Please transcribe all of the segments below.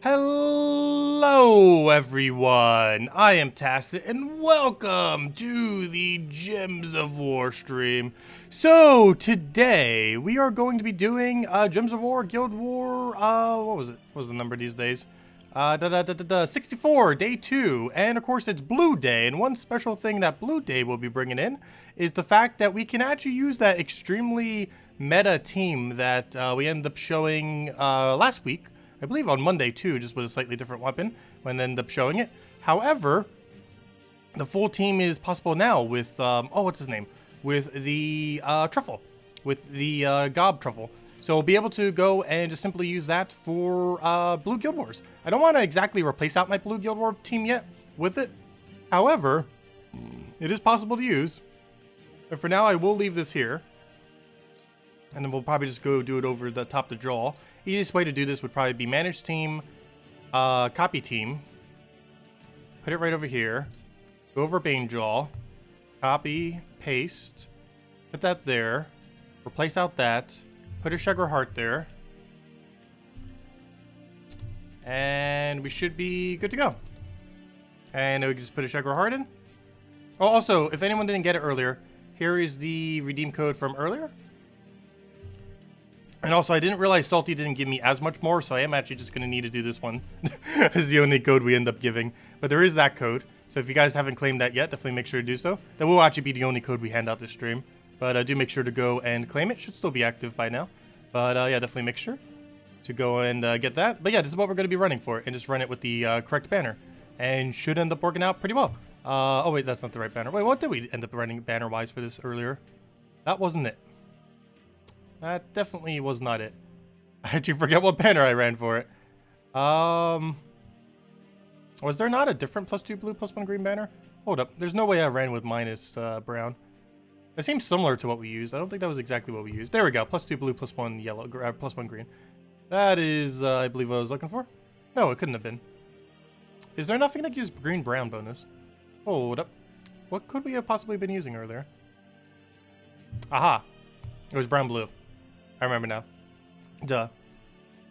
Hello everyone, I am Tacet and welcome to the Gems of War stream. So today we are going to be doing Gems of War, Guild War, what was it? What was the number these days? 64, day 2, and of course it's Blue Day, and one special thing that Blue Day will be bringing in is the fact that we can actually use that extremely meta team that we ended up showing last week. I believe on Monday too, just with a slightly different weapon when they end up showing it. However, the full team is possible now with, what's his name? With the truffle, with the gob truffle. So we'll be able to go and just simply use that for Blue Guild Wars. I don't want to exactly replace out my Blue Guild War team yet with it. However, it is possible to use. But for now, I will leave this here. And then we'll probably just go do it over the top to draw. Easiest way to do this would probably be manage team, copy team. Put it right over here. Go over Banejaww. Copy, paste. Put that there. Replace out that. Put a sugar heart there. And we should be good to go. And we can just put a sugar heart in. Oh, also, if anyone didn't get it earlier, here is the redeem code from earlier. And also, I didn't realize Salty didn't give me as much more, so I am actually just going to need to do this one as the only code we end up giving. But there is that code, so if you guys haven't claimed that yet, definitely make sure to do so. That will actually be the only code we hand out this stream. But do make sure to go and claim it. Should still be active by now. But yeah, definitely make sure to go and get that. But yeah, this is what we're going to be running for, and just run it with the correct banner. And should end up working out pretty well. Oh wait, that's not the right banner. Wait, what did we end up running banner-wise for this earlier? That wasn't it. That definitely was not it. I actually forget what banner I ran for it. Was there not a different +2 blue +1 green banner? Hold up. There's no way I ran with minus brown. It seems similar to what we used. I don't think that was exactly what we used. There we go. +2 blue +1 yellow, +1 green. That is, I believe, what I was looking for. No, it couldn't have been. Is there nothing that gives green brown bonus? Hold up. What could we have possibly been using earlier? Aha. It was brown blue. I remember now. Duh.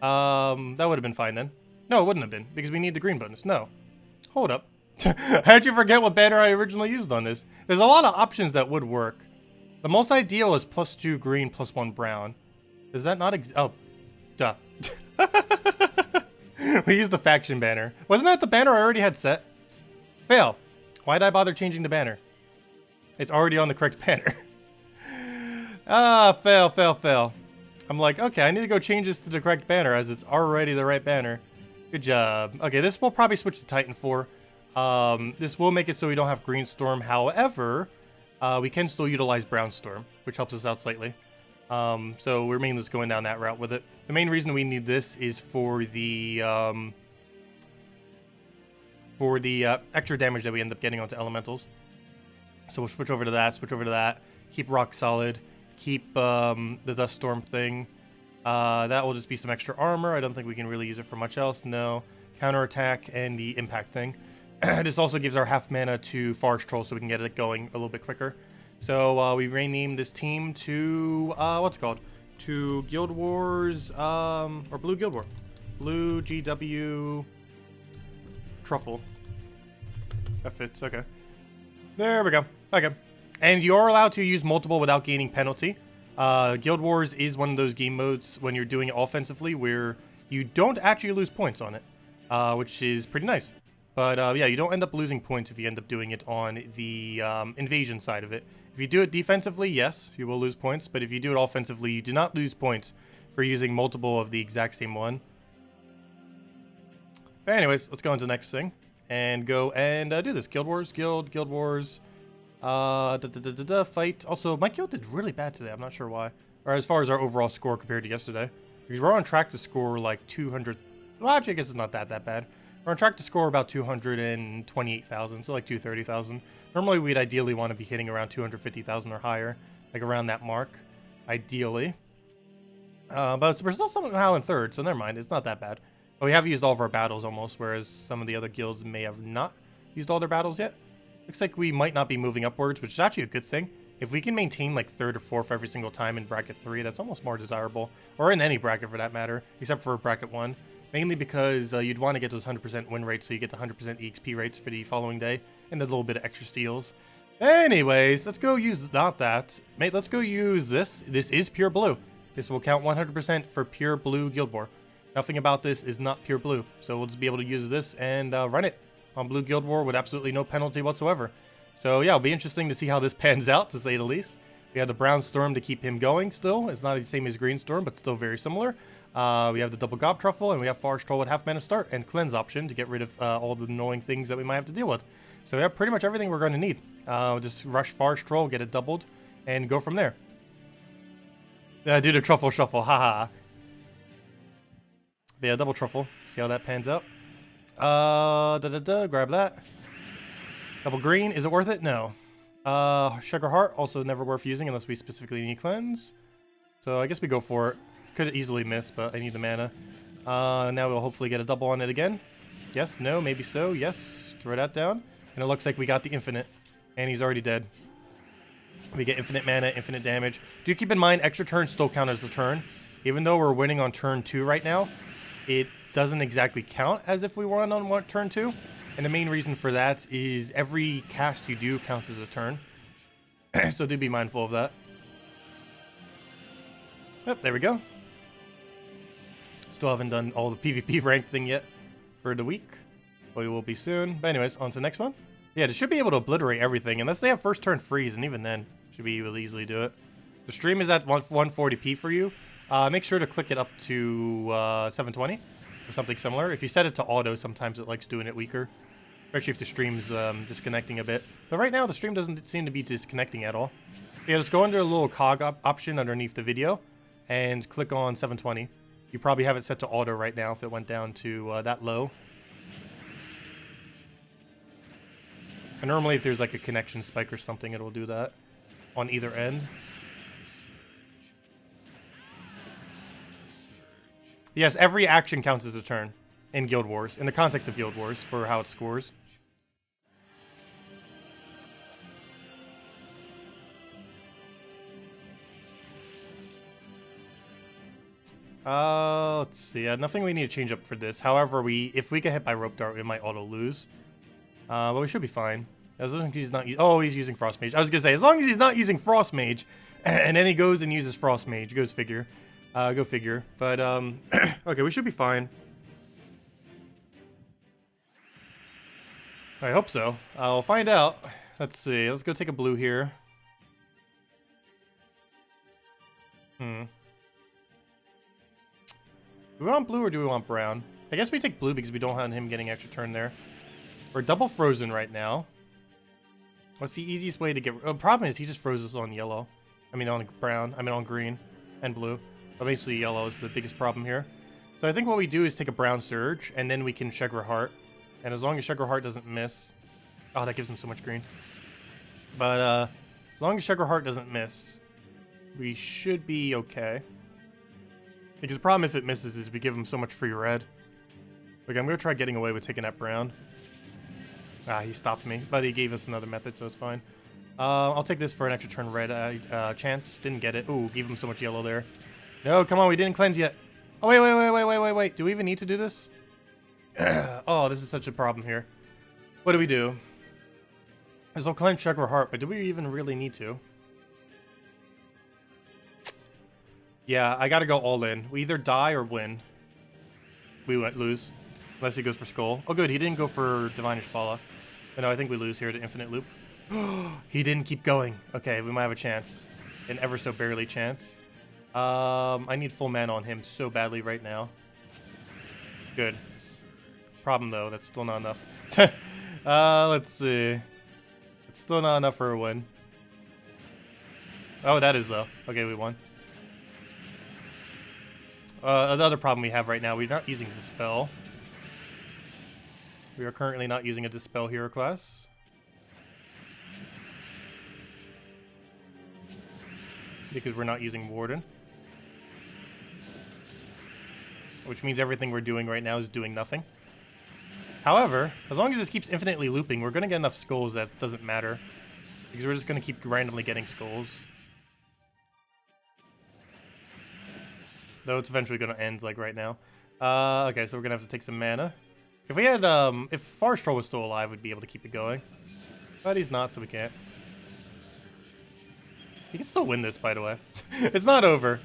That would have been fine then. No, it wouldn't have been, because we need the green bonus. No. Hold up. How'd you forget what banner I originally used on this? There's a lot of options that would work. The most ideal is +2 green +1 brown. Does that not oh. Duh. We used the faction banner. Wasn't that the banner I already had set? Fail. Why'd I bother changing the banner? It's already on the correct banner. Fail, fail, fail. I'm like, okay, I need to go change this to the correct banner as it's already the right banner. Good job. Okay, this will probably switch to Titan 4. This will make it so we don't have Green Storm. However, we can still utilize Brown Storm, which helps us out slightly. So we're mainly just going down that route with it. The main reason we need this is for the extra damage that we end up getting onto elementals. So we'll switch over to that, keep Rock Solid. Keep the Dust Storm thing. That will just be some extra armor. I don't think we can really use it for much else. No. Counterattack and the impact thing. This also gives our half mana to Forest Troll so we can get it going a little bit quicker. So we renamed this team to, what's it called? To Guild Wars, or Blue Guild War. Blue GW Truffle. That fits, okay. There we go. Okay. And you are allowed to use multiple without gaining penalty. Guild Wars is one of those game modes when you're doing it offensively where you don't actually lose points on it, which is pretty nice. But yeah, you don't end up losing points if you end up doing it on the invasion side of it. If you do it defensively, yes, you will lose points. But if you do it offensively, you do not lose points for using multiple of the exact same one. But anyways, let's go into the next thing and go and do this. Guild Wars, Guild Wars. Fight. Also, my guild did really bad today. I'm not sure why. Or as far as our overall score compared to yesterday. Because we're on track to score like 200. Well, actually, I guess it's not that bad. We're on track to score about 228,000, so like 230,000. Normally, we'd ideally want to be hitting around 250,000 or higher. Like around that mark. Ideally. But we're still somehow in third, so never mind. It's not that bad. But we have used all of our battles almost, whereas some of the other guilds may have not used all their battles yet. Looks like we might not be moving upwards, which is actually a good thing. If we can maintain like 3rd or 4th every single time in bracket 3, that's almost more desirable. Or in any bracket for that matter, except for bracket 1. Mainly because you'd want to get those 100% win rates so you get the 100% EXP rates for the following day. And a little bit of extra seals. Anyways, let's go use, not that. Mate, let's go use this. This is pure blue. This will count 100% for pure blue Guild War. Nothing about this is not pure blue. So we'll just be able to use this and run it on Blue Guild War with absolutely no penalty whatsoever. So yeah, it'll be interesting to see how this pans out, to say the least. We have the Brown Storm to keep him going still. It's not the same as Green Storm, but still very similar. We have the Double Gob Truffle, and we have Forest Troll with half mana start, and Cleanse option to get rid of all the annoying things that we might have to deal with. So we have pretty much everything we're going to need. Just rush Forest Troll, get it doubled, and go from there. Do the Truffle Shuffle, haha. Yeah, double Truffle. See how that pans out. Grab that. Double green. Is it worth it? No. Sugar Heart, also never worth using unless we specifically need cleanse. So I guess we go for it. Could easily miss, but I need the mana. Now we'll hopefully get a double on it again. Yes, no, maybe so. Yes, throw that down. And it looks like we got the infinite. And he's already dead. We get infinite mana, infinite damage. Do keep in mind, extra turns still count as the turn. Even though we're winning on turn 2 right now, it doesn't exactly count as if we won on turn 2. And the main reason for that is every cast you do counts as a turn. So do be mindful of that. Yep, there we go. Still haven't done all the PvP rank thing yet for the week. But we will be soon. But anyways, on to the next one. Yeah, they should be able to obliterate everything. Unless they have first turn freeze, and even then, should be able to easily do it. The stream is at 140p for you. Make sure to click it up to 720 or something similar. If you set it to auto, sometimes it likes doing it weaker. Especially if the stream's disconnecting a bit. But right now, the stream doesn't seem to be disconnecting at all. Yeah, just go under a little cog option underneath the video and click on 720. You probably have it set to auto right now if it went down to that low. And normally if there's like a connection spike or something, it'll do that on either end. Yes, every action counts as a turn in Guild Wars, in the context of Guild Wars, for how it scores. Let's see. Nothing we need to change up for this. However, if we get hit by Rope Dart, we might auto lose. But we should be fine. As long as he's not... Oh, he's using Frost Mage. I was going to say, as long as he's not using Frost Mage, and then he goes and uses Frost Mage. Goes figure. Go figure. But, okay, we should be fine. I hope so. I'll find out. Let's see. Let's go take a blue here. Do we want blue or do we want brown? I guess we take blue because we don't want him getting extra turn there. We're double frozen right now. What's the easiest way to get... The problem is he just froze us on yellow. I mean on brown. I mean on green and blue. But basically yellow is the biggest problem here. So I think what we do is take a brown surge and then we can Sugar Heart. And as long as Sugar Heart doesn't miss... Oh, that gives him so much green. But as long as Sugar Heart doesn't miss, we should be okay. Because the problem if it misses is we give him so much free red. Okay, I'm going to try getting away with taking that brown. Ah, he stopped me, but he gave us another method, so it's fine. I'll take this for an extra turn red chance. Didn't get it. Ooh, gave him so much yellow there. No, come on, we didn't cleanse yet. Oh, wait. Do we even need to do this? Oh, this is such a problem here. What do we do? This will cleanse Sugar Heart, but do we even really need to? Yeah, I gotta go all in. We either die or win. We lose. Unless he goes for Skull. Oh, good. He didn't go for Divine Ishbala. But no, I think we lose here to Infinite Loop. He didn't keep going. Okay, we might have a chance. An ever so barely chance. I need full mana on him so badly right now. Good. Problem, though, that's still not enough. Let's see. It's still not enough for a win. Oh, that is, though. Okay, we won. The other problem we have right now, we're not using Dispel. We are currently not using a Dispel hero class. Because we're not using Warden. Which means everything we're doing right now is doing nothing. However, as long as this keeps infinitely looping, we're going to get enough skulls that it doesn't matter. Because we're just going to keep randomly getting skulls. Though it's eventually going to end, like, right now. Okay, so we're gonna have to take some mana. If we had, if Forest Troll was still alive, we'd be able to keep it going. But he's not, so we can't. He can still win this, by the way. It's not over.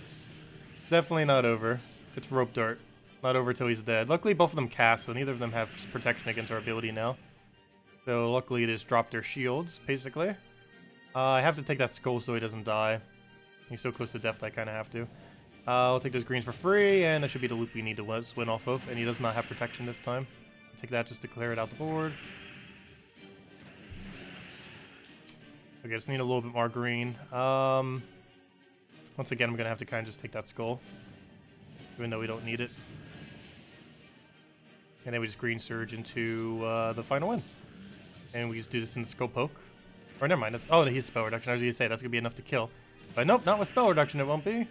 Definitely not over. It's Rope Dart. It's not over till he's dead. Luckily, both of them cast, so neither of them have protection against our ability now. So luckily, they just dropped their shields, basically. I have to take that skull so he doesn't die. He's so close to death that I kind of have to. I'll take those greens for free, and that should be the loop we need to win off of. And he does not have protection this time. I'll take that just to clear it out the board. Okay, just need a little bit more green. Once again, I'm going to have to kind of just take that skull, even though we don't need it. And then we just green surge into the final win. And we just do this in skull poke. Or never mind, that's, oh, he's spell reduction. I was going to say, that's going to be enough to kill. But nope, not with spell reduction, it won't be.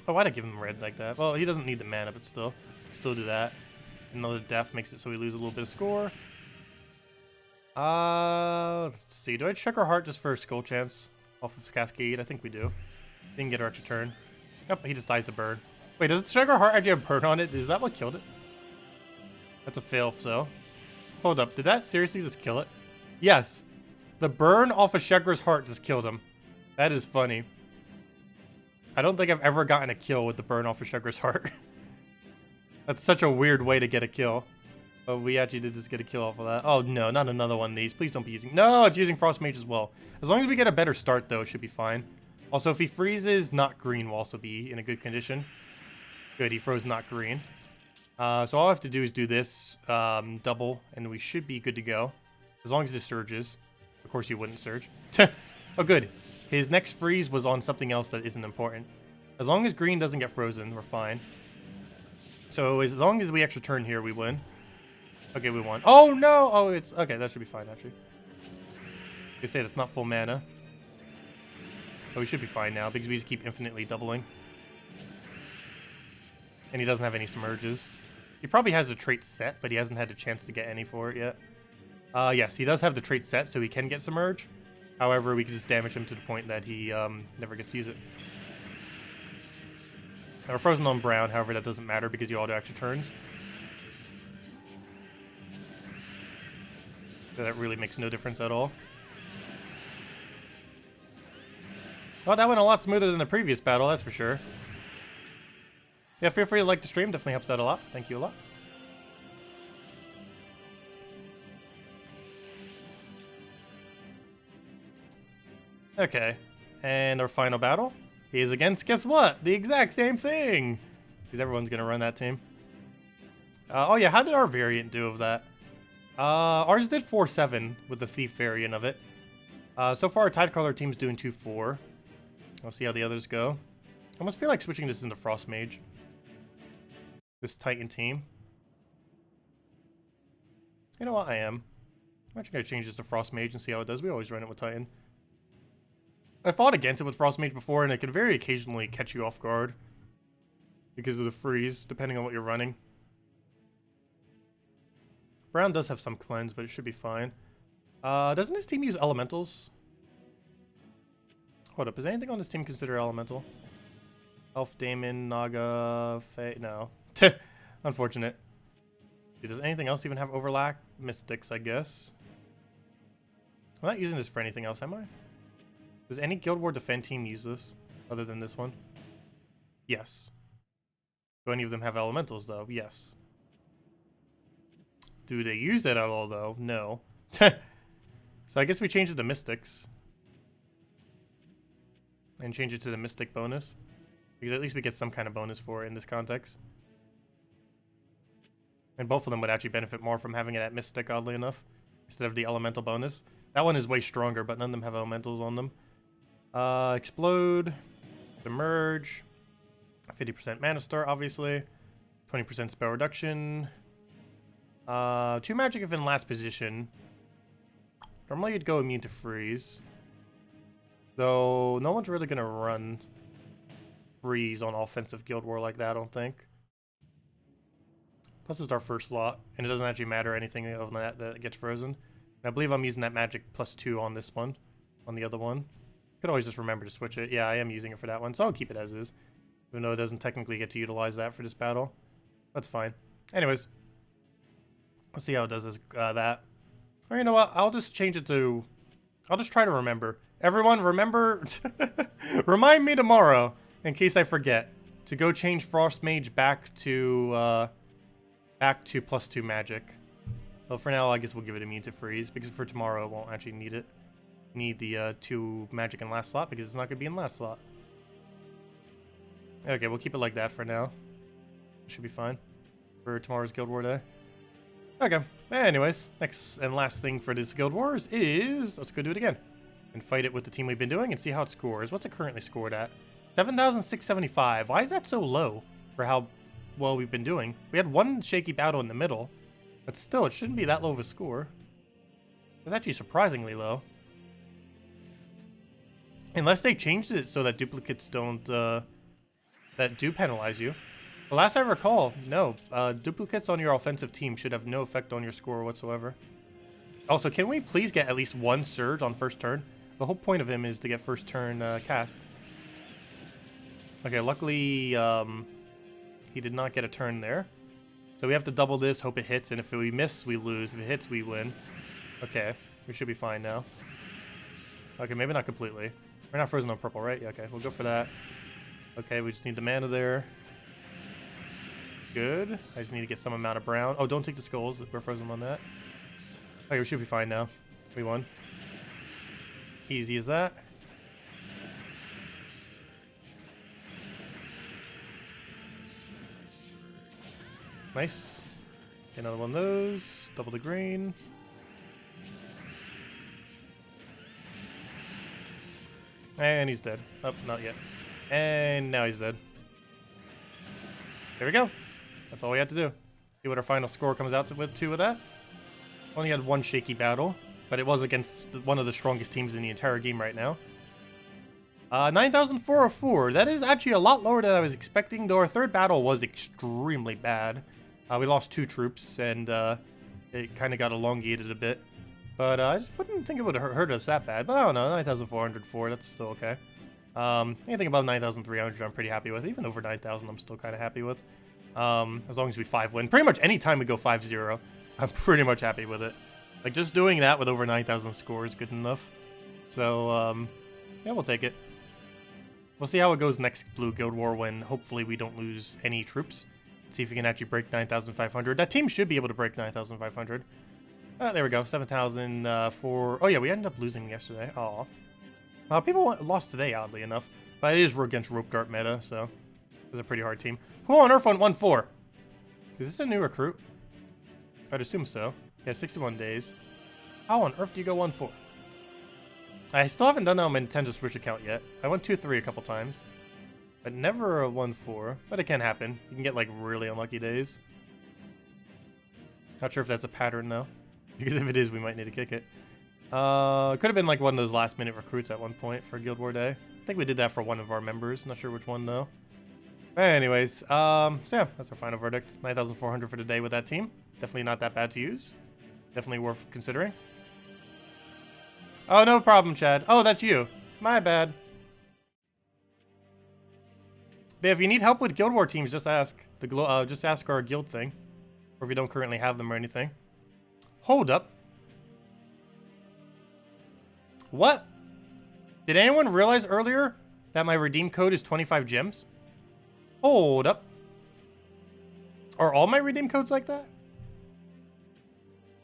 Oh, why'd I give him red like that? Well, he doesn't need the mana, but still. Still do that. Another death makes it so we lose a little bit of score. Let's see. Do I check our heart just for a skull chance off of Cascade? I think we do. Didn't get our extra turn. Yep, he just dies to burn. Wait, does check our heart actually have burn on it? Is that what killed it? That's a fail, so. Hold up. Did that seriously just kill it? Yes. The burn off of Shekar's heart just killed him. That is funny. I don't think I've ever gotten a kill with the burn off of Shekar's heart. That's such a weird way to get a kill. Oh, we actually did just get a kill off of that. Oh, no, not another one of these. Please don't be using... No, it's using Frost Mage as well. As long as we get a better start, though, it should be fine. Also, if he freezes, not green will also be in a good condition. Good, he froze not green. So all I have to do is do this, double, and we should be good to go. As long as this surges. Of course, he wouldn't surge. Oh, good. His next freeze was on something else that isn't important. As long as green doesn't get frozen, we're fine. So as long as we extra turn here, we win. Okay, we won. Oh, no! Oh, it's... Okay, that should be fine, actually. You say it's not full mana. But we should be fine now, because we just keep infinitely doubling. And he doesn't have any submerges. He probably has the trait set, but he hasn't had a chance to get any for it yet. Yes, he does have the trait set, so he can get submerge. However, we can just damage him to the point that he never gets to use it. Now we're frozen on brown, however, that doesn't matter because you all do extra turns. So that really makes no difference at all. Well, that went a lot smoother than the previous battle, that's for sure. Yeah, feel free to like the stream, definitely helps out a lot. Thank you a lot. Okay, and our final battle is against, guess what? The exact same thing! Because everyone's going to run that team. Oh yeah, how did our variant do of that? Ours did 4-7 with the Thief variant of it. So far, our Tidecaller team's doing 2-4. I'll see how the others go. I almost feel like switching this into Frost Mage. This Titan team. You know what? I am. I'm actually going to change this to Frost Mage and see how it does. We always run it with Titan. I fought against it with Frost Mage before, and it can very occasionally catch you off guard. Because of the freeze, depending on what you're running. Brown does have some cleanse, but it should be fine. Doesn't this team use elementals? Hold up, is anything on this team considered elemental? Elf, Daemon, Naga, Fae... No. Unfortunate. Does anything else even have overlap? Mystics, I guess. I'm not using this for anything else, am I? Does any Guild War Defend team use this? Other than this one? Yes. Do any of them have elementals, though? Yes. Do they use that at all, though? No. So I guess we change it to Mystics. And change it to the Mystic bonus. Because at least we get some kind of bonus for it in this context. And both of them would actually benefit more from having it at Mystic, oddly enough. Instead of the Elemental bonus. That one is way stronger, but none of them have Elementals on them. Explode. Emerge. 50% Mana Star, obviously. 20% Spell Reduction. 2 magic if in last position. Normally you'd go immune to freeze. Though no one's really gonna run freeze on offensive Guild War like that, I don't think. Plus it's our first slot, and it doesn't actually matter anything other than that gets frozen. And I believe I'm using that magic +2 on this one. On the other one. Could always just remember to switch it. Yeah, I am using it for that one, so I'll keep it as is. Even though it doesn't technically get to utilize that for this battle. That's fine. Anyways. Let's see how it does this, that. Or you know what? I'll just change it to... I'll just try to remember. Everyone, remember... Remind me tomorrow, in case I forget, to go change Frost Mage back to +2 magic. So for now, I guess we'll give it immune to freeze, because for tomorrow, I won't actually need it. Need the 2 magic in last slot, because it's not going to be in last slot. Okay, we'll keep it like that for now. Should be fine for tomorrow's Guild War Day. Okay, anyways, next and last thing for this Guild Wars is, let's go do it again. And fight it with the team we've been doing and see how it scores. What's it currently scored at? 7,675. Why is that so low for how well we've been doing? We had one shaky battle in the middle, but still, it shouldn't be that low of a score. It's actually surprisingly low. Unless they changed it so that duplicates don't, that do penalize you. The last I recall, no. Duplicates on your offensive team should have no effect on your score whatsoever. Also, can we please get at least one surge on first turn? The whole point of him is to get first turn cast. Okay, luckily he did not get a turn there. So we have to double this, hope it hits, and if we miss, we lose. If it hits, we win. Okay, we should be fine now. Okay, maybe not completely. We're not frozen on purple, right? Yeah, okay, we'll go for that. Okay, we just need the mana there. Good. I just need to get some amount of brown. Oh, don't take the skulls. We're frozen on that. Okay, we should be fine now. We won. Easy as that. Nice. Get another one of those. Double the green. And he's dead. Oh, not yet. And now he's dead. There we go. That's all we had to do. See what our final score comes out with that. Only had one shaky battle, but it was against one of the strongest teams in the entire game right now. 9,404. That is actually a lot lower than I was expecting, though our third battle was extremely bad. We lost 2 troops, and it kind of got elongated a bit. But I just wouldn't think it would have hurt us that bad. But I don't know, 9,404, that's still okay. Anything above 9,300 I'm pretty happy with. Even over 9,000 I'm still kind of happy with. As long as we 5-win. Pretty much any time we go 5-0, I'm pretty much happy with it. Like, just doing that with over 9,000 score is good enough. So, yeah, we'll take it. We'll see how it goes next Blue Guild War when hopefully we don't lose any troops. See if we can actually break 9,500. That team should be able to break 9,500. There we go. 7,000 for... Oh, yeah, we ended up losing yesterday. Aw. People lost today, oddly enough. But it is against Rope Dart meta, so... It was a pretty hard team. Who on earth went 1-4? Is this a new recruit? I'd assume so. Yeah, 61 days. How on earth do you go 1-4? I still haven't done that on my Nintendo Switch account yet. I went 2-3 a couple times. But never a 1-4. But it can happen. You can get, like, really unlucky days. Not sure if that's a pattern, though. Because if it is, we might need to kick it. Could have been, like, one of those last-minute recruits at one point for Guild War Day. I think we did that for one of our members. Not sure which one, though. But anyways, so yeah, that's our final verdict. 9,400 for the day with that team. Definitely not that bad to use. Definitely worth considering. Oh, no problem, Chad. Oh, that's you. My bad. But if you need help with Guild War teams, just ask. Just ask our guild thing. Or if you don't currently have them or anything. Hold up. What? Did anyone realize earlier that my redeem code is 25 gems? Hold up. Are all my redeem codes like that?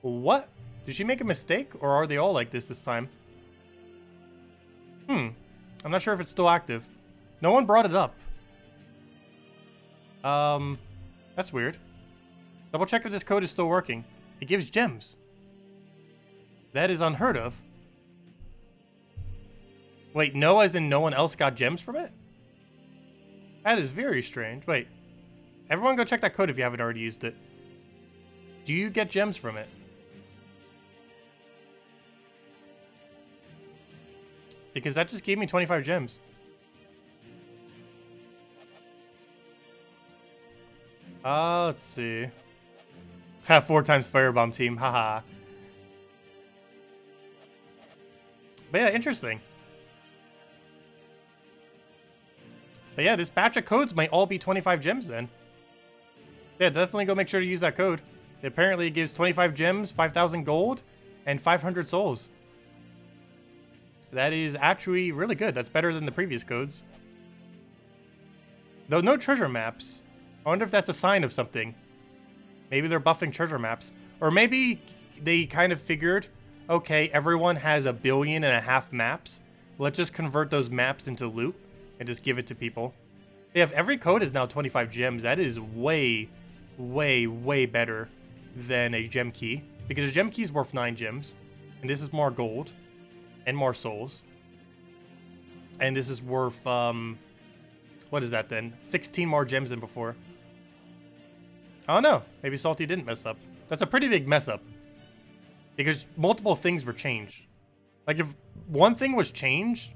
What? Did she make a mistake, or are they all like this time? I'm not sure if it's still active. No one brought it up. That's weird. Double check if this code is still working. It gives gems. That is unheard of. Wait, no as in no one else got gems from it? That is very strange. Wait. Everyone go check that code if you haven't already used it. Do you get gems from it? Because that just gave me 25 gems. Let's see. Have 4 times Firebomb team. Haha. But yeah, interesting. But yeah, this batch of codes might all be 25 gems then. Yeah, definitely go make sure to use that code. Apparently it gives 25 gems, 5,000 gold, and 500 souls. That is actually really good. That's better than the previous codes. Though no treasure maps. I wonder if that's a sign of something. Maybe they're buffing treasure maps. Or maybe they kind of figured, okay, everyone has 1.5 billion maps. Let's just convert those maps into loot and just give it to people. Yeah, if every code is now 25 gems, that is way, way, way better than a gem key. Because a gem key is worth 9 gems. And this is more gold. And more souls. And this is worth, what is that then? 16 more gems than before. I don't know. Maybe Salty didn't mess up. That's a pretty big mess up. Because multiple things were changed. Like, if one thing was changed...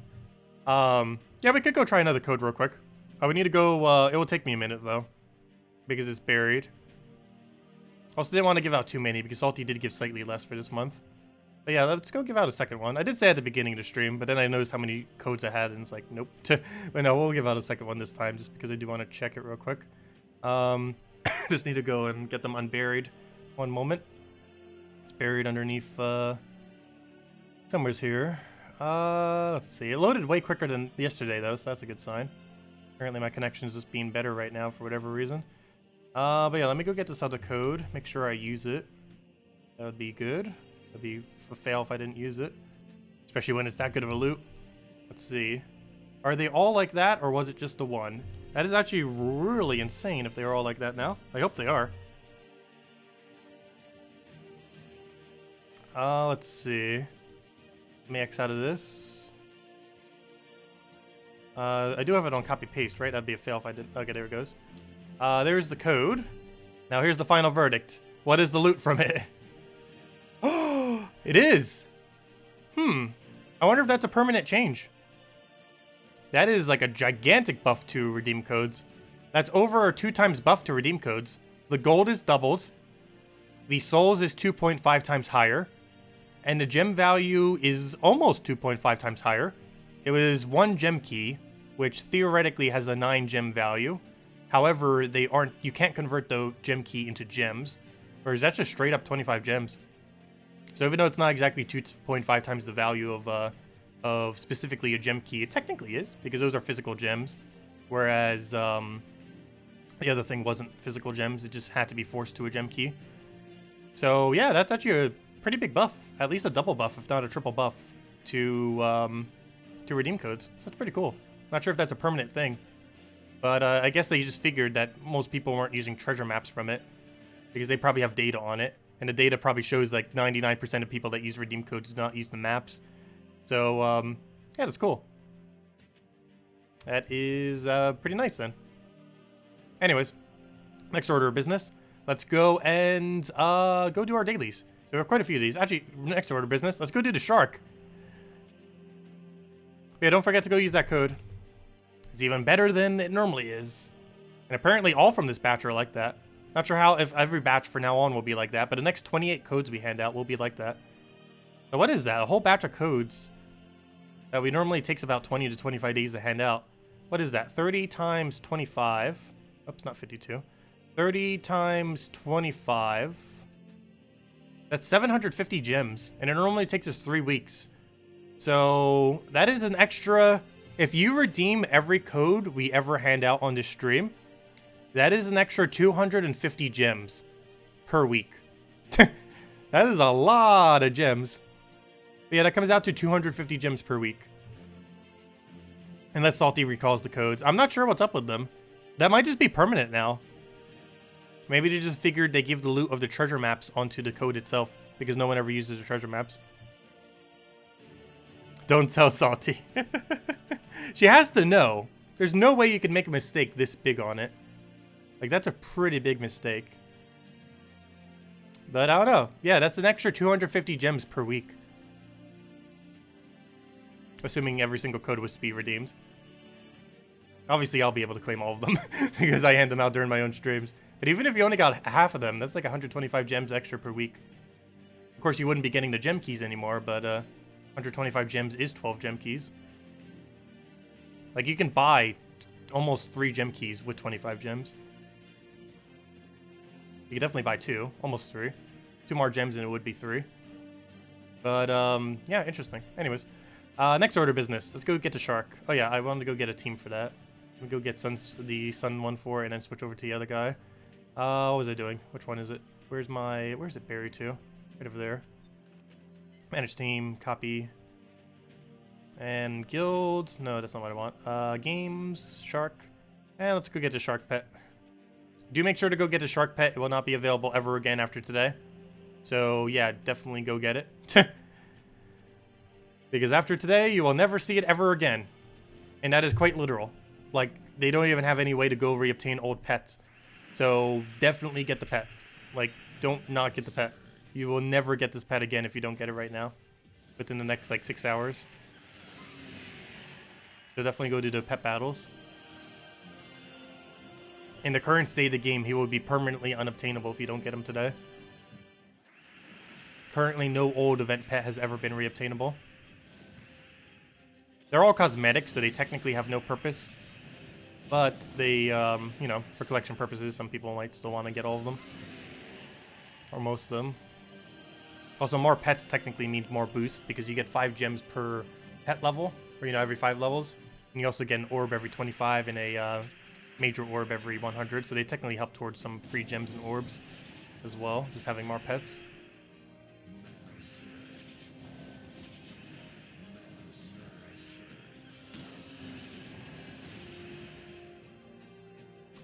yeah, we could go try another code real quick. We need to go... it will take me a minute, though. Because it's buried. Also, didn't want to give out too many, because Salty did give slightly less for this month. But yeah, let's go give out a second one. I did say at the beginning of the stream, but then I noticed how many codes I had, and it's like, nope. But no, we'll give out a second one this time, just because I do want to check it real quick. Just need to go and get them unburied. One moment. It's buried underneath, somewhere's here. Let's see. It loaded way quicker than yesterday, though, so that's a good sign. Apparently my connection's just being better right now for whatever reason. But yeah, let me go get this other code. Make sure I use it. That would be good. That'd be a fail if I didn't use it. Especially when it's that good of a loot. Let's see. Are they all like that, or was it just the one? That is actually really insane if they're all like that now. I hope they are. Let's see. Let me X out of this. I do have it on copy-paste, right? That'd be a fail if I didn't. Okay, there it goes. There's the code. Now here's the final verdict. What is the loot from it? Oh, it is! I wonder if that's a permanent change. That is like a gigantic buff to redeem codes. That's over a 2 times buff to redeem codes. The gold is doubled. The souls is 2.5 times higher. And the gem value is almost 2.5 times higher. It was 1 gem key, which theoretically has a 9 gem value. However, you can't convert the gem key into gems. Whereas that's just straight up 25 gems. So even though it's not exactly 2.5 times the value of specifically a gem key, it technically is, because those are physical gems. Whereas the other thing wasn't physical gems, it just had to be forced to a gem key. So yeah, that's actually a pretty big buff, at least a double buff, if not a triple buff, to redeem codes. So that's pretty cool. Not sure if that's a permanent thing, but I guess they just figured that most people weren't using treasure maps from it, because they probably have data on it. And the data probably shows like 99% of people that use redeem codes do not use the maps. So, yeah, that's cool. That is pretty nice then. Anyways, next order of business. Let's go and go do our dailies. So we have quite a few of these. Actually, next order of business, let's go do the shark. Yeah, don't forget to go use that code. It's even better than it normally is. And apparently all from this batch are like that. Not sure how, if every batch from now on will be like that, but the next 28 codes we hand out will be like that. So what is that? A whole batch of codes that we normally takes about 20 to 25 days to hand out. What is that? 30 times 25. Oops, not 52. 30 times 25. That's 750 gems, and it normally takes us 3 weeks. So that is an extra... If you redeem every code we ever hand out on this stream, that is an extra 250 gems per week. That is a lot of gems. But yeah, that comes out to 250 gems per week. Unless Salty recalls the codes. I'm not sure what's up with them. That might just be permanent now. Maybe they just figured they give the loot of the treasure maps onto the code itself, because no one ever uses the treasure maps. Don't tell Salty. She has to know. There's no way you can make a mistake this big on it. Like, that's a pretty big mistake. But I don't know. Yeah, that's an extra 250 gems per week. Assuming every single code was to be redeemed. Obviously, I'll be able to claim all of them because I hand them out during my own streams. But even if you only got half of them, that's like 125 gems extra per week. Of course, you wouldn't be getting the gem keys anymore, but 125 gems is 12 gem keys. Like, you can buy almost 3 gem keys with 25 gems. You could definitely buy 2, almost 3. 2 more gems and it would be 3. But, yeah, interesting. Anyways, next order of business. Let's go get to Shark. Oh, yeah, I wanted to go get a team for that. Let me go get the Sun 1-4 and then switch over to the other guy. What was I doing? Which one is it? Where's it buried to? Right over there. Manage team, copy. And guild. No, that's not what I want. Games, Shark. And let's go get the Shark pet. Do make sure to go get the Shark pet. It will not be available ever again after today. So, yeah, definitely go get it. Because after today, you will never see it ever again. And that is quite literal. Like, they don't even have any way to go reobtain old pets. So, definitely get the pet. Like, don't not get the pet. You will never get this pet again if you don't get it right now. Within the next, like, 6 hours. So, definitely go do the pet battles. In the current state of the game, he will be permanently unobtainable if you don't get him today. Currently, no old event pet has ever been reobtainable. They're all cosmetic, so they technically have no purpose. But they, you know, for collection purposes, some people might still want to get all of them. Or most of them. Also, more pets technically means more boost, because you get 5 gems per pet level, or, you know, every 5 levels. And you also get an orb every 25 and a major orb every 100, so they technically help towards some free gems and orbs as well, just having more pets.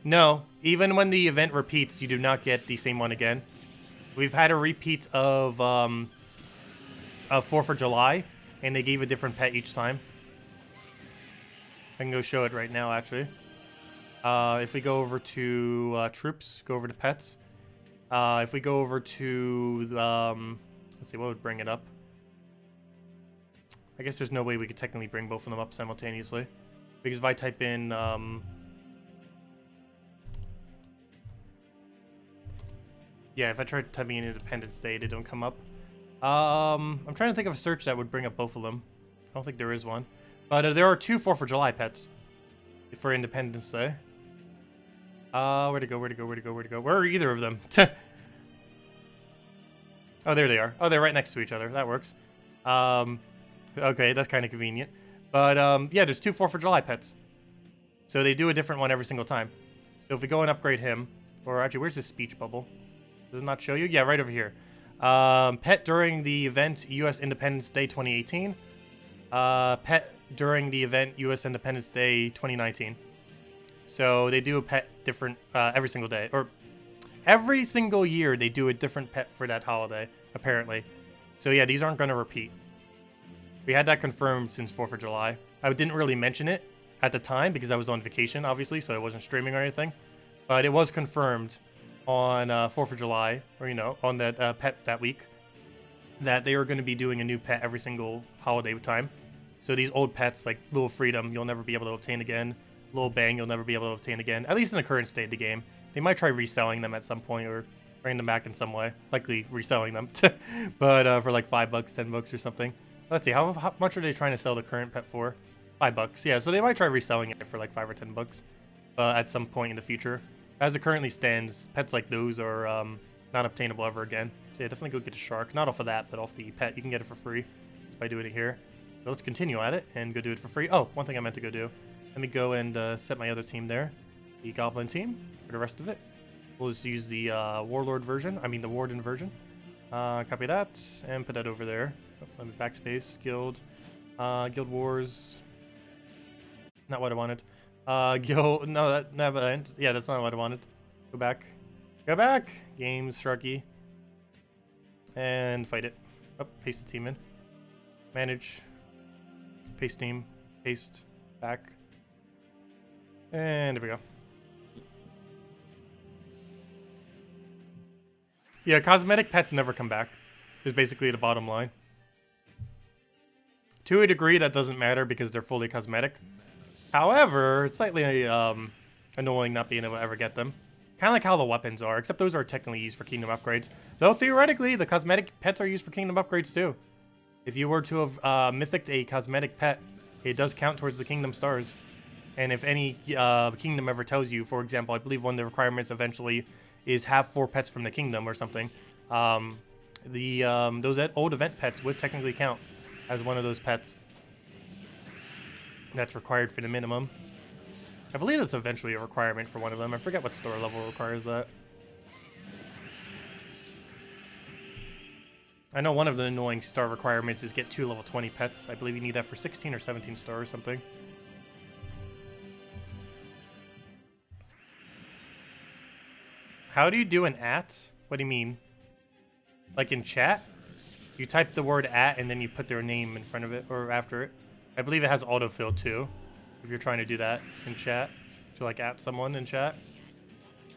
No, even when the event repeats, you do not get the same one again. We've had a repeat of 4th of July, and they gave a different pet each time. I can go show it right now, actually. If we go over to troops, go over to pets. If we go over to, let's see, what would bring it up? I guess there's no way we could technically bring both of them up simultaneously. Because if I type in, yeah, if I try typing in Independence Day, they don't come up. I'm trying to think of a search that would bring up both of them. I don't think there is one. But there are 2 4th of July pets for Independence Day. Where'd it go? Where are either of them? Oh, there they are. Oh, they're right next to each other. That works. Okay, that's kind of convenient. But, yeah, there's 2 4th of July pets. So they do a different one every single time. So if we go and upgrade him, or actually, where's his speech bubble? Does it not show you? Yeah, right over here. Pet during the event U.S. Independence Day 2018. Pet during the event U.S. Independence Day 2019. So they do a pet different every single day. Or every single year they do a different pet for that holiday, apparently. So yeah, these aren't going to repeat. We had that confirmed since 4th of July. I didn't really mention it at the time because I was on vacation, obviously, so I wasn't streaming or anything. But it was confirmed on 4th of July, or, you know, on that pet that week, that they were going to be doing a new pet every single holiday time. So these old pets, like Little Freedom, you'll never be able to obtain again. Little Bang, you'll never be able to obtain again, at least in the current state of the game. They might try reselling them at some point, or bringing them back in some way. Likely reselling them, but for like $5, $10 or something. Let's see, how much are they trying to sell the current pet for? $5, yeah, so they might try reselling it for like $5 or $10 at some point in the future. As it currently stands, pets like those are not obtainable ever again. So yeah, definitely go get a Shark. Not off of that, but off the pet. You can get it for free by doing it here. So let's continue at it and go do it for free. Oh, one thing I meant to go do. Let me go and set my other team there. The Goblin team for the rest of it. We'll just use the Warlord version. I mean the Warden version. Copy that and put that over there. Oh, let me backspace. Guild. Guild Wars. Not what I wanted. Guild. No, yeah, that's not what I wanted. Go back. Go back. Games, Sharky. And fight it. Oh, paste the team in. Manage. Paste team. Paste. Back. And there we go. Yeah, cosmetic pets never come back. Is basically the bottom line. To a degree, that doesn't matter because they're fully cosmetic. However, it's slightly annoying not being able to ever get them. Kind of like how the weapons are, except those are technically used for kingdom upgrades. Though theoretically, the cosmetic pets are used for kingdom upgrades too. If you were to have mythicked a cosmetic pet, it does count towards the kingdom stars. And if any kingdom ever tells you, for example, I believe one of the requirements eventually is have 4 pets from the kingdom or something. Those old event pets would technically count as one of those pets that's required for the minimum. I believe that's eventually a requirement for one of them. I forget what store level requires that. I know one of the annoying star requirements is get 2 level 20 pets. I believe you need that for 16 or 17 stars or something. How do you do an @? What do you mean? Like in chat? You type the word @ and then you put their name in front of it or after it. I believe it has autofill too, if you're trying to do that in chat. To like @ someone in chat.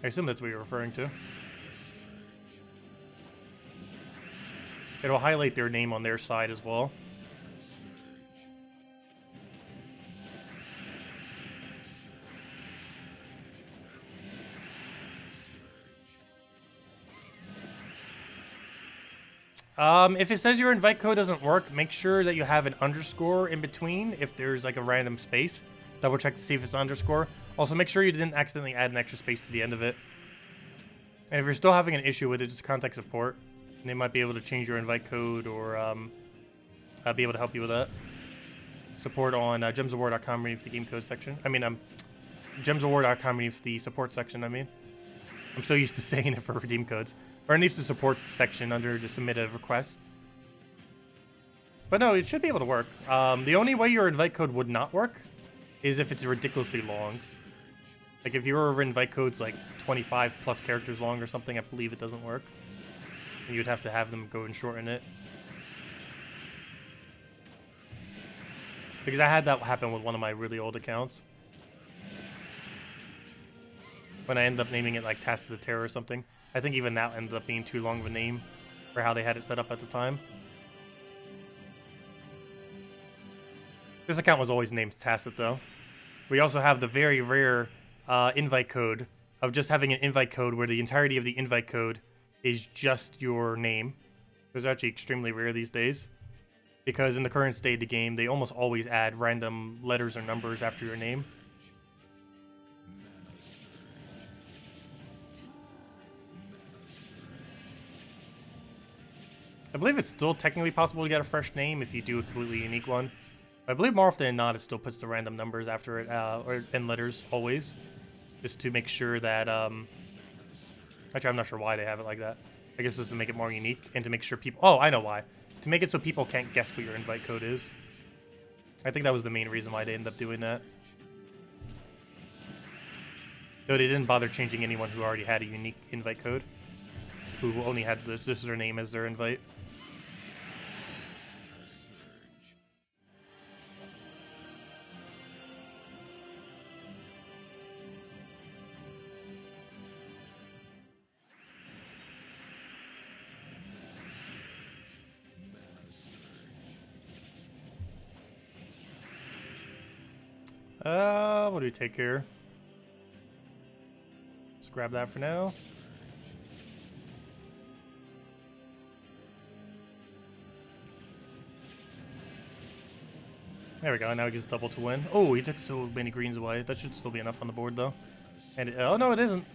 I assume that's what you're referring to. It'll highlight their name on their side as well. If it says your invite code doesn't work, make sure that you have an underscore in between if there's like a random space. Double check to see if it's an underscore. Also, make sure you didn't accidentally add an extra space to the end of it. And if you're still having an issue with it, just contact support. And they might be able to change your invite code or be able to help you with that. Support on gemsofwar.com beneath the game code section. I mean, gemsofwar.com beneath the support section, I mean. I'm so used to saying it for redeem codes. Or underneath the support section under the submit a request. But no, it should be able to work. The only way your invite code would not work is if it's ridiculously long. Like if your invite code's like 25 plus characters long or something, I believe it doesn't work. And you'd have to have them go and shorten it. Because I had that happen with one of my really old accounts. When I ended up naming it like Task of the Terror or something. I think even that ended up being too long of a name for how they had it set up at the time. This account was always named Tacet though. We also have the very rare invite code of just having an invite code where the entirety of the invite code is just your name. Those are actually extremely rare these days. Because in the current state of the game, they almost always add random letters or numbers after your name. I believe it's still technically possible to get a fresh name if you do a completely unique one. I believe more often than not, it still puts the random numbers after it, and letters, always. Just to make sure that, actually, I'm not sure why they have it like that. I guess just to make it more unique, and to make sure people... Oh, I know why. To make it so people can't guess what your invite code is. I think that was the main reason why they ended up doing that. Though they didn't bother changing anyone who already had a unique invite code. Who only had just their name as their invite. What do we take here? Let's grab that for now. There we go, now he gets double to win. Oh, he took so many greens away. That should still be enough on the board, though. And oh, no, it isn't.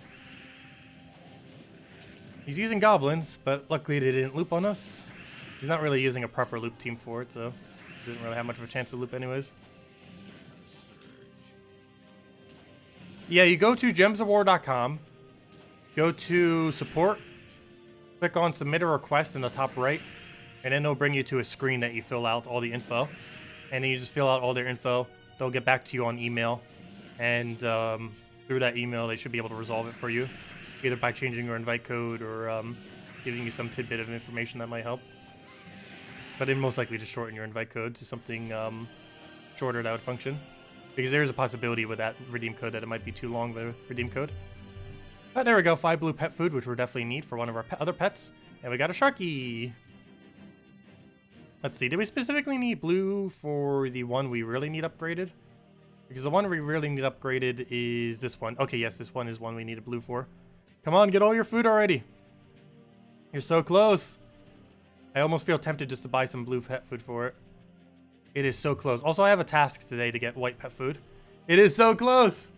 He's using goblins, but luckily they didn't loop on us. He's not really using a proper loop team for it, so he didn't really have much of a chance to loop anyways. Yeah, you go to gemsofwar.com, go to support, click on submit a request in the top right, and then it'll bring you to a screen that you fill out all the info. And then you just fill out all their info. They'll get back to you on email. And through that email, they should be able to resolve it for you. Either by changing your invite code or giving you some tidbit of information that might help. But they most likely just shorten your invite code to something shorter that would function. Because there is a possibility with that redeem code that it might be too long, the redeem code. But there we go, 5 blue pet food, which we'll definitely need for one of our other pets. And we got a Sharky! Let's see, do we specifically need blue for the one we really need upgraded? Because the one we really need upgraded is this one. Okay, yes, this one is one we need a blue for. Come on, get all your food already! You're so close! I almost feel tempted just to buy some blue pet food for it. It is so close. Also, I have a task today to get white pet food. It is so close.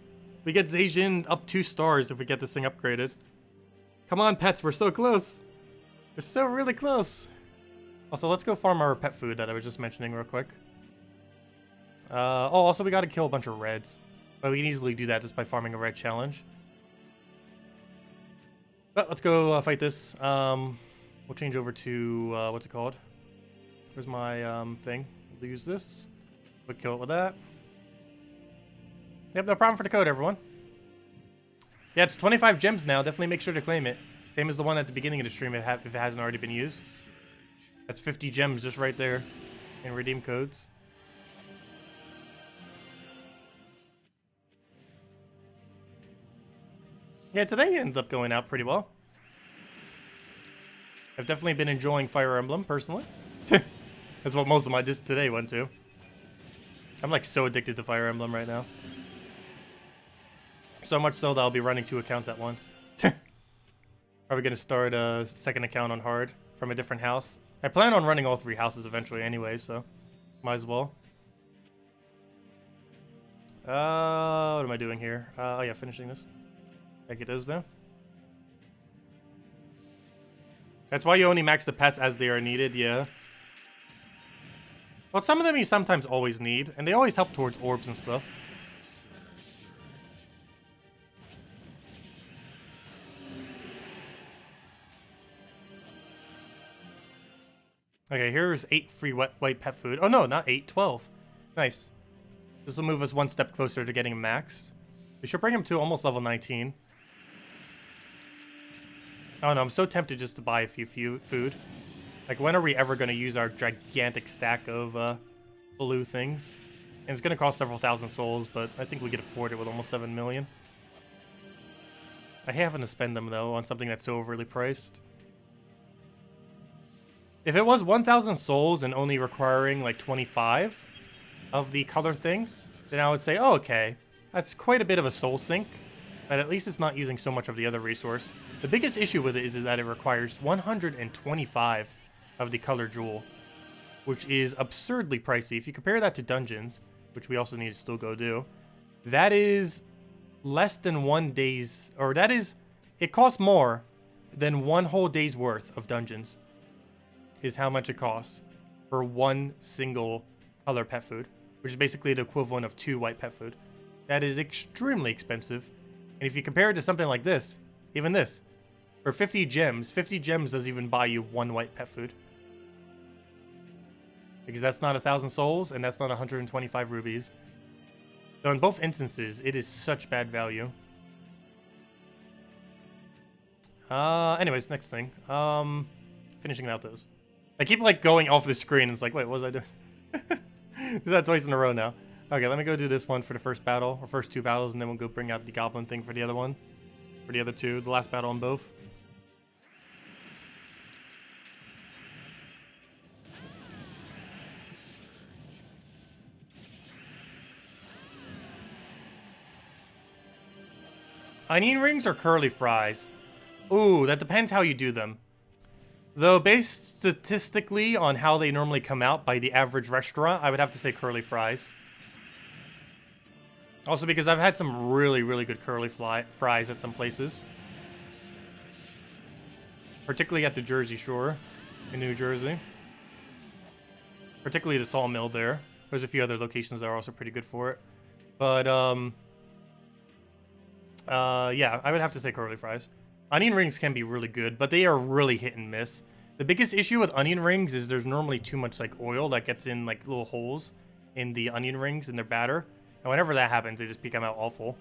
We get Zacian up 2 stars if we get this thing upgraded. Come on, pets. We're so close. We're so really close. Also, let's go farm our pet food that I was just mentioning real quick. Oh, also, we got to kill a bunch of reds. But we can easily do that just by farming a red challenge. But let's go fight this. We'll change over to, what's it called? Where's my thing? We'll use this. We'll kill it with that. Yep, no problem for the code, everyone. Yeah, it's 25 gems now. Definitely make sure to claim it. Same as the one at the beginning of the stream if it hasn't already been used. That's 50 gems just right there in redeem codes. Yeah, today ended up going out pretty well. I've definitely been enjoying Fire Emblem, personally. That's what most of my discs today went to. I'm like so addicted to Fire Emblem right now. So much so that I'll be running 2 accounts at once. Probably gonna start a second account on hard from a different house. I plan on running all 3 houses eventually anyway, so might as well. What am I doing here? Oh yeah, finishing this. I get those though. That's why you only max the pets as they are needed, yeah. Well, some of them you sometimes always need, and they always help towards orbs and stuff. Okay, here's 8 free white pet food. Oh no, not 8, 12. Nice. This will move us 1 step closer to getting him maxed. We should bring him to almost level 19. Oh no, I'm so tempted just to buy a few food. Like, when are we ever going to use our gigantic stack of blue things? And it's going to cost several thousand souls, but I think we could afford it with almost 7 million. I hate having to spend them, though, on something that's so overly priced. If it was 1,000 souls and only requiring, like, 25 of the color thing, then I would say, oh, okay. That's quite a bit of a soul sink, but at least it's not using so much of the other resource. The biggest issue with it is that it requires 125 of the color jewel, which is absurdly pricey. If you compare that to dungeons, which we also need to still go do, that is less than 1 day's, or that is, it costs more than 1 whole day's worth of dungeons, is how much it costs for 1 single color pet food, which is basically the equivalent of 2 white pet food. That is extremely expensive. And if you compare it to something like this, even this, for 50 gems doesn't even buy you 1 white pet food. Because that's not 1,000 souls, and that's not 125 rubies. So in both instances, it is such bad value. Anyways, next thing. Finishing out those. I keep, like, going off the screen, and it's like, wait, what was I doing? Did that twice in a row now. Okay, let me go do this one for the first battle, or first 2 battles, and then we'll go bring out the goblin thing for the other one. For the other 2, the last battle on both. Onion rings or curly fries? Ooh, that depends how you do them. Though, based statistically on how they normally come out by the average restaurant, I would have to say curly fries. Also because I've had some really, really good curly fries at some places. Particularly at the Jersey Shore in New Jersey. Particularly the Sawmill there. There's a few other locations that are also pretty good for it. But, yeah, I would have to say curly fries. Onion rings can be really good, but they are really hit and miss. The biggest issue with onion rings is there's normally too much like oil that gets in like little holes in the onion rings in their batter. And whenever that happens, they just become out awful.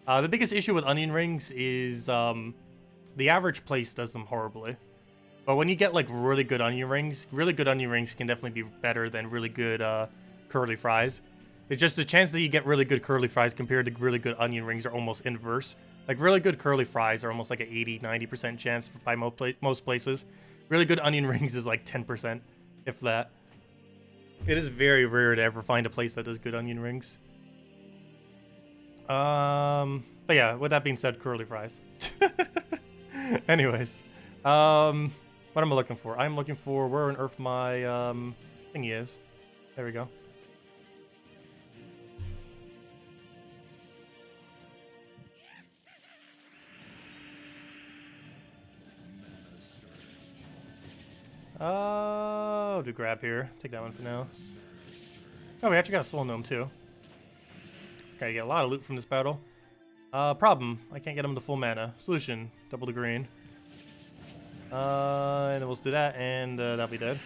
The biggest issue with onion rings is the average place does them horribly. But when you get like really good onion rings can definitely be better than really good curly fries. It's just the chance that you get really good curly fries compared to really good onion rings are almost inverse. Like, really good curly fries are almost like an 80-90% chance by most places. Really good onion rings is like 10%, if that. It is very rare to ever find a place that does good onion rings. But yeah, with that being said, curly fries. Anyways. What am I looking for? I'm looking for where on earth my thingy is. There we go. Oh, to grab here. Take that one for now. Oh, we actually got a soul gnome too. Gotta get a lot of loot from this battle. Problem. I can't get him to full mana. Solution. Double the green. And then we'll do that, and that'll be dead.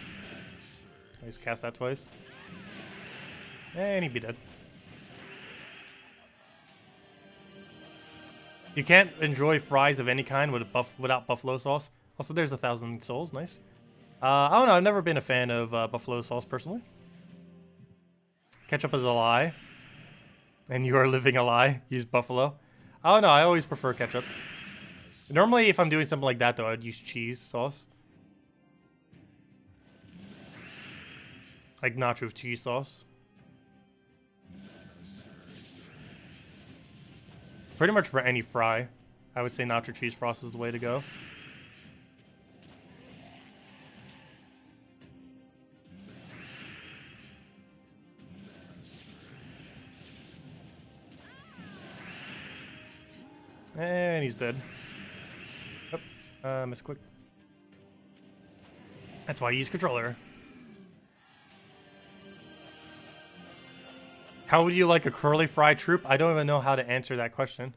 I just cast that twice. And he'd be dead. You can't enjoy fries of any kind without buffalo sauce. Also, there's 1,000 souls. Nice. I don't know. I've never been a fan of buffalo sauce personally. Ketchup is a lie. And you are living a lie. Use buffalo. I don't know. I always prefer ketchup. Normally, if I'm doing something like that, though, I'd use cheese sauce. Like nacho cheese sauce. Pretty much for any fry, I would say nacho cheese sauce is the way to go. And he's dead. Oh, misclick. That's why I use controller. How would you like a curly fry troop? I don't even know how to answer that question.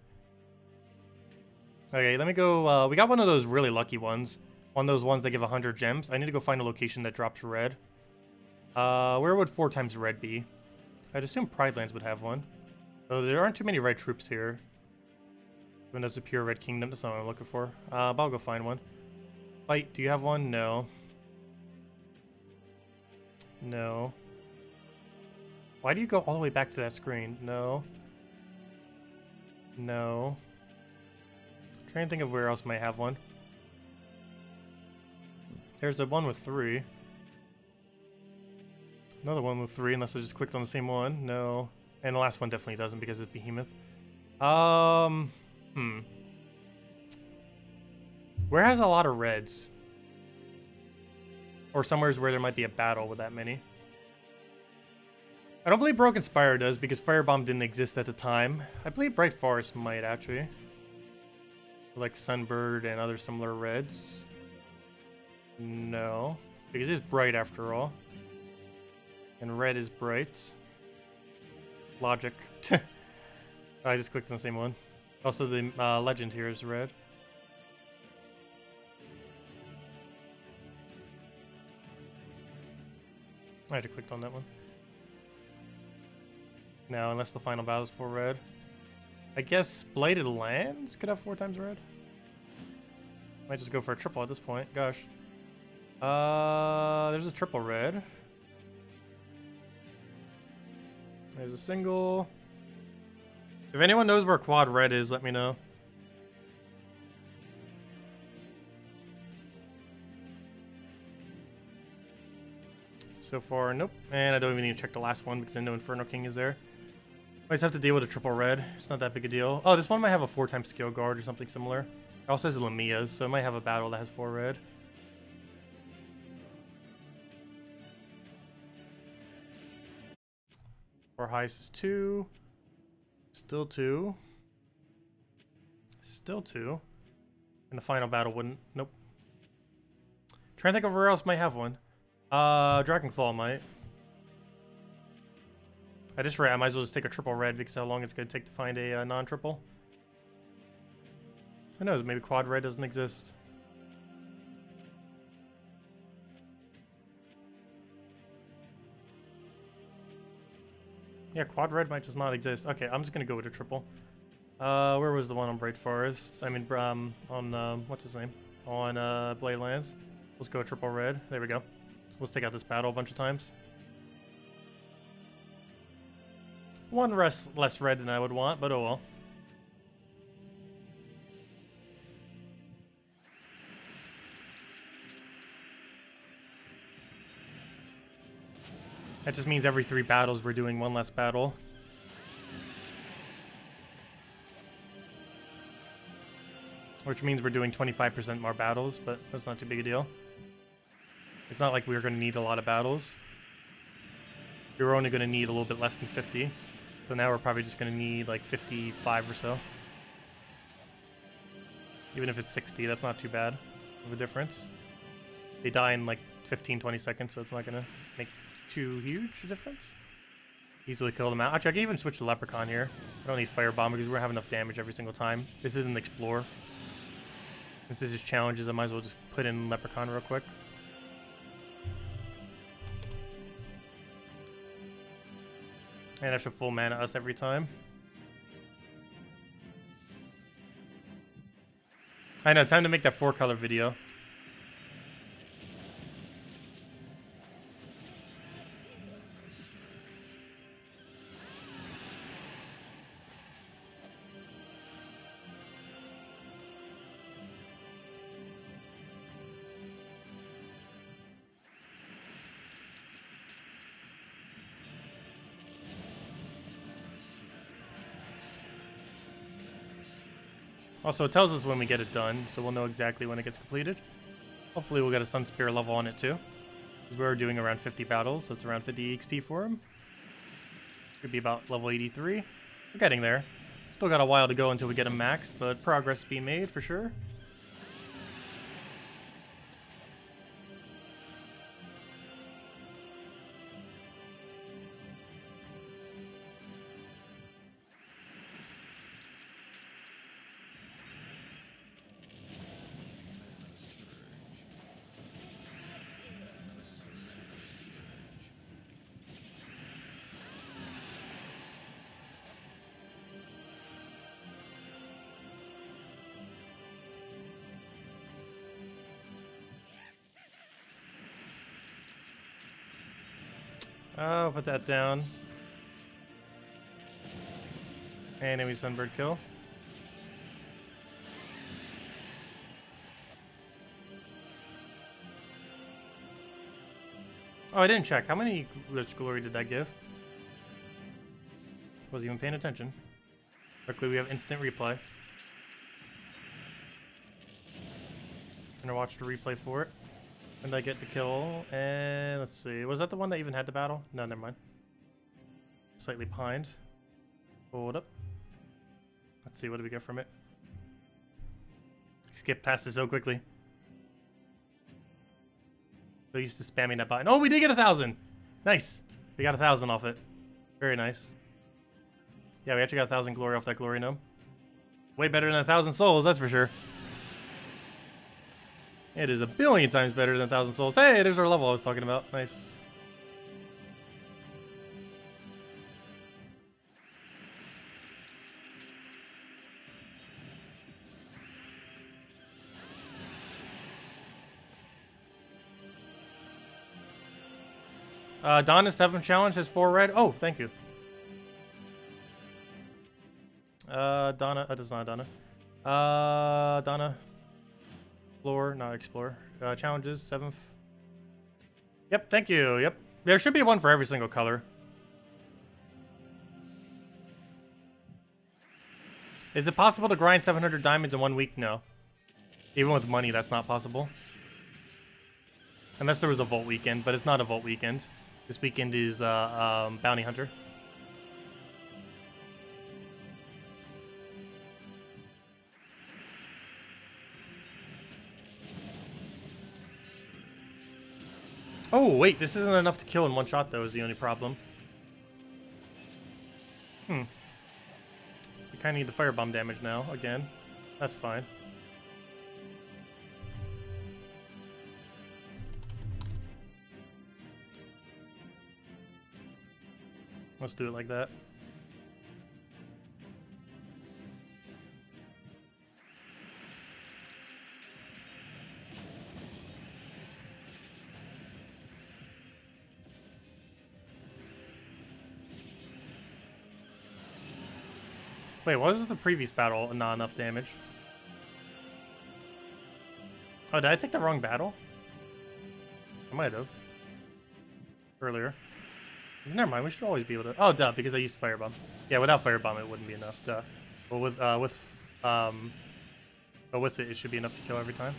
Okay, let me go. We got one of those really lucky ones. One of those ones that give 100 gems. I need to go find a location that drops red. Where would 4 times red be? I'd assume Pride Lands would have one. So there aren't too many red troops here. Even though it's a pure red kingdom, that's not what I'm looking for. But I'll go find one. Fight, do you have one? No. No. Why do you go all the way back to that screen? No. No. I'm trying to think of where else might have one. There's a one with 3. Another one with 3, unless I just clicked on the same one. No. And the last one definitely doesn't because it's Behemoth. Where has a lot of reds? Or somewheres where there might be a battle with that many. I don't believe Broken Spire does because Firebomb didn't exist at the time. I believe Bright Forest might actually. Like Sunbird and other similar reds. No. Because it's bright after all. And red is bright. Logic. I just clicked on the same one. Also, the legend here is red. I just clicked on that one. No, unless the final battle is for red. I guess Blighted Lands could have 4 times red. Might just go for a triple at this point. Gosh. There's a triple red. There's a single. If anyone knows where quad red is, let me know. So far, nope. And I don't even need to check the last one because I know Inferno King is there. I just have to deal with a triple red. It's not that big a deal. Oh, this one might have a 4 times skill guard or something similar. It also has Lamia's, so it might have a battle that has 4 red. Our highest is 2. Still 2. Still 2. And the final battle wouldn't. Nope. Trying to think of where else might have one. Dragonclaw might. At this rate, I might as well just take a triple red because how long it's going to take to find a non-triple. Who knows? Maybe quad red doesn't exist. Yeah, quad red might just not exist. Okay, I'm just going to go with a triple. Where was the one on Bright Forest? I mean, on, what's his name? On Blade Lands. Let's go triple red. There we go. Let's take out this battle a bunch of times. One less red than I would want, but oh well. That just means every 3 battles we're doing 1 less battle. Which means we're doing 25% more battles, but that's not too big a deal. It's not like we were going to need a lot of battles. We were only going to need a little bit less than 50. So now we're probably just going to need like 55 or so. Even if it's 60, that's not too bad of a difference. They die in like 15-20 seconds, so it's not gonna make too huge a difference. Easily kill them out. Actually, I can even switch to Leprechaun here. I don't need Firebomb because we don't have enough damage every single time. This isn't Explore. Since this is challenges, I might as well just put in Leprechaun real quick. And extra full mana us every time. I know, time to make that 4-color video. Also, it tells us when we get it done, so we'll know exactly when it gets completed. Hopefully we'll get a Sun Spear level on it too. Because we're doing around 50 battles, so it's around 50 XP for him. Should be about level 83. We're getting there. Still got a while to go until we get him maxed, but progress is being made for sure. Oh, put that down. And enemy Sunbird kill. Oh, I didn't check. How many Lich Glory did that give? Wasn't even paying attention. Luckily, we have instant replay. Gonna watch the replay for it. And I get the kill, and let's see. Was that the one that even had the battle? No, never mind. Slightly behind. Hold up. Let's see, what do we get from it? Skip past it so quickly. So used to spamming that button. Oh, we did get 1,000! Nice! We got 1,000 off it. Very nice. Yeah, we actually got 1,000 glory off that glory gnome. Way better than 1,000 souls, that's for sure. It is a billion times better than 1,000 souls. Hey, there's our level I was talking about. Nice. Donna's 7th challenge has 4 red. Oh, thank you. Donna. That's not Donna. Donna. Explore, not Explore. Challenges, 7th. Yep, thank you. Yep. There should be one for every single color. Is it possible to grind 700 diamonds in 1 week? No. Even with money, that's not possible. Unless there was a Vault weekend, but it's not a Vault weekend. This weekend is Bounty Hunter. Oh, wait, this isn't enough to kill in one shot, though, is the only problem. We kind of need the firebomb damage now, again. That's fine. Let's do it like that. Wait, what was the previous battle? Not enough damage. Oh, did I take the wrong battle? I might have. Earlier. Never mind, we should always be able to... Oh, duh, because I used Firebomb. Yeah, without Firebomb it wouldn't be enough, duh. But with it, it should be enough to kill every time.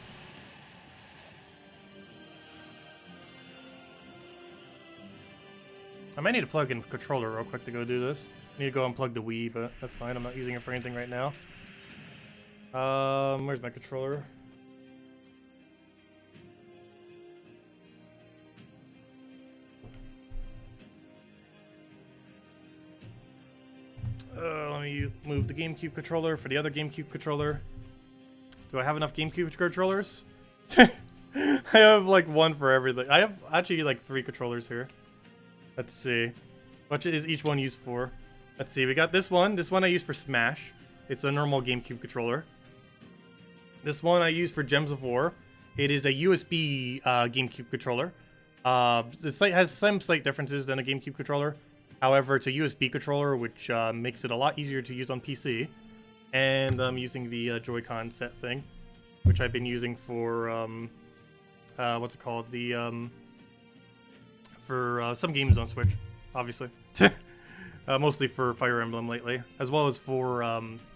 I might need to plug in controller real quick to go do this. I need to go unplug the Wii, but that's fine. I'm not using it for anything right now. Where's my controller? move the GameCube controller for the other GameCube controller. Do I have enough GameCube controllers? I have like one for everything. I have actually like 3 controllers here. Let's see. What is each one used for? Let's see. We got this one. This one I use for Smash. It's a normal GameCube controller. This one I use for Gems of War. It is a USB GameCube controller. The site has some slight differences than a GameCube controller. However, it's a USB controller, which makes it a lot easier to use on PC. And I'm using the Joy-Con set thing, which I've been using for, what's it called? For some games on Switch, obviously. Mostly for Fire Emblem lately, as well as for,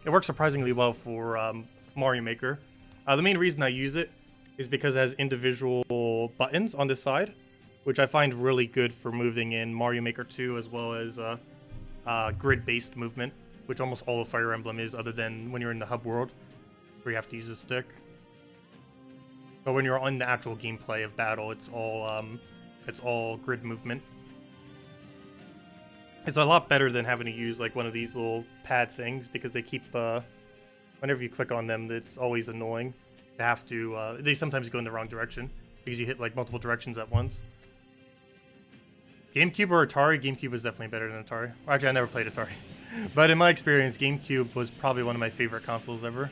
it works surprisingly well for Mario Maker. The main reason I use it is because it has individual buttons on this side, which I find really good for moving in Mario Maker 2, as well as grid-based movement, which almost all of Fire Emblem is, other than when you're in the hub world, where you have to use a stick. But when you're on the actual gameplay of battle, it's all grid movement. It's a lot better than having to use like one of these little pad things, because they keep, whenever you click on them, it's always annoying. You have to, they sometimes go in the wrong direction, because you hit like multiple directions at once. GameCube or Atari? GameCube was definitely better than Atari. Well, actually, I never played Atari. But in my experience, GameCube was probably one of my favorite consoles ever.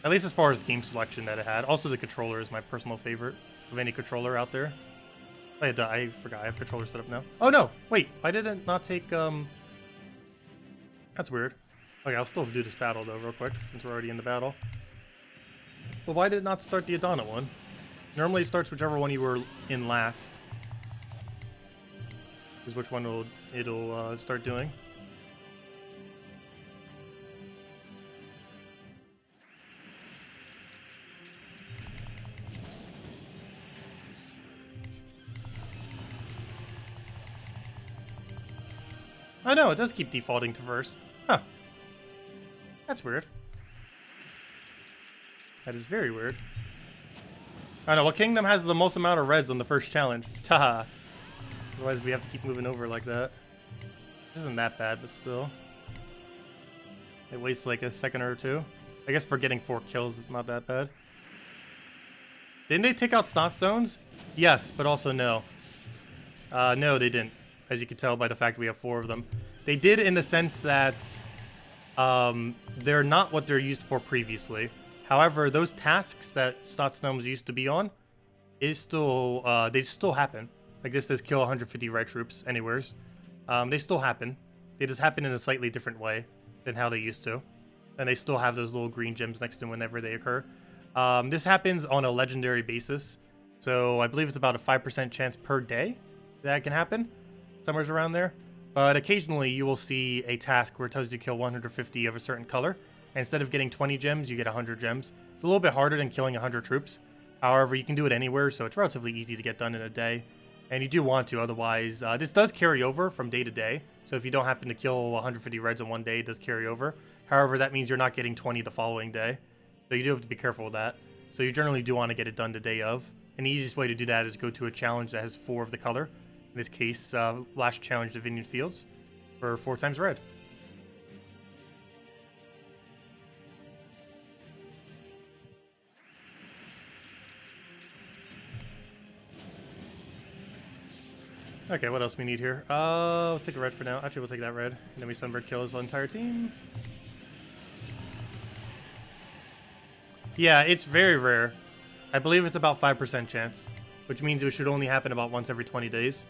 At least as far as game selection that it had. Also, the controller is my personal favorite of any controller out there. I forgot, I have controller set up now. Oh no, wait, I didn't not take, that's weird. Okay, I'll still do this battle though real quick, since we're already in the battle. Well, why did it not start the Adana one? Normally it starts whichever one you were in last. Is which one it'll start doing. Oh no, it does keep defaulting to first. Huh. That's weird. That is very weird. I know, what kingdom has the most amount of reds on the first challenge? Taha. Otherwise we have to keep moving over like that. This isn't that bad, but still. It wastes like a second or two. I guess for getting 4 kills, it's not that bad. Didn't they take out Snot Stones? Yes, but also no. No, they didn't. As you can tell by the fact we have 4 of them. They did in the sense that they're not what they're used for previously. However, those tasks that Snot Stones used to be on is still, they still happen. Like this says kill 150 red troops anywheres. They still happen. They just happen in a slightly different way than how they used to. And they still have those little green gems next to them whenever they occur. This happens on a legendary basis. So I believe it's about a 5% chance per day that can happen. Somewhere's around there. But occasionally you will see a task where it tells you to kill 150 of a certain color. And instead of getting 20 gems, you get 100 gems. It's a little bit harder than killing 100 troops. However, you can do it anywhere, so it's relatively easy to get done in a day. And you do want to, otherwise, this does carry over from day to day. So if you don't happen to kill 150 reds in one day, it does carry over. However, that means you're not getting 20 the following day. So you do have to be careful with that. So you generally do want to get it done the day of. And the easiest way to do that is go to a challenge that has 4 of the color. In this case, last challenge Divinian Fields for 4 times red. Okay, what else we need here? Let's take a red for now. Actually, we'll take that red. And then we Sunbird kills the entire team. Yeah, it's very rare. I believe it's about 5% chance, which means it should only happen about once every 20 days.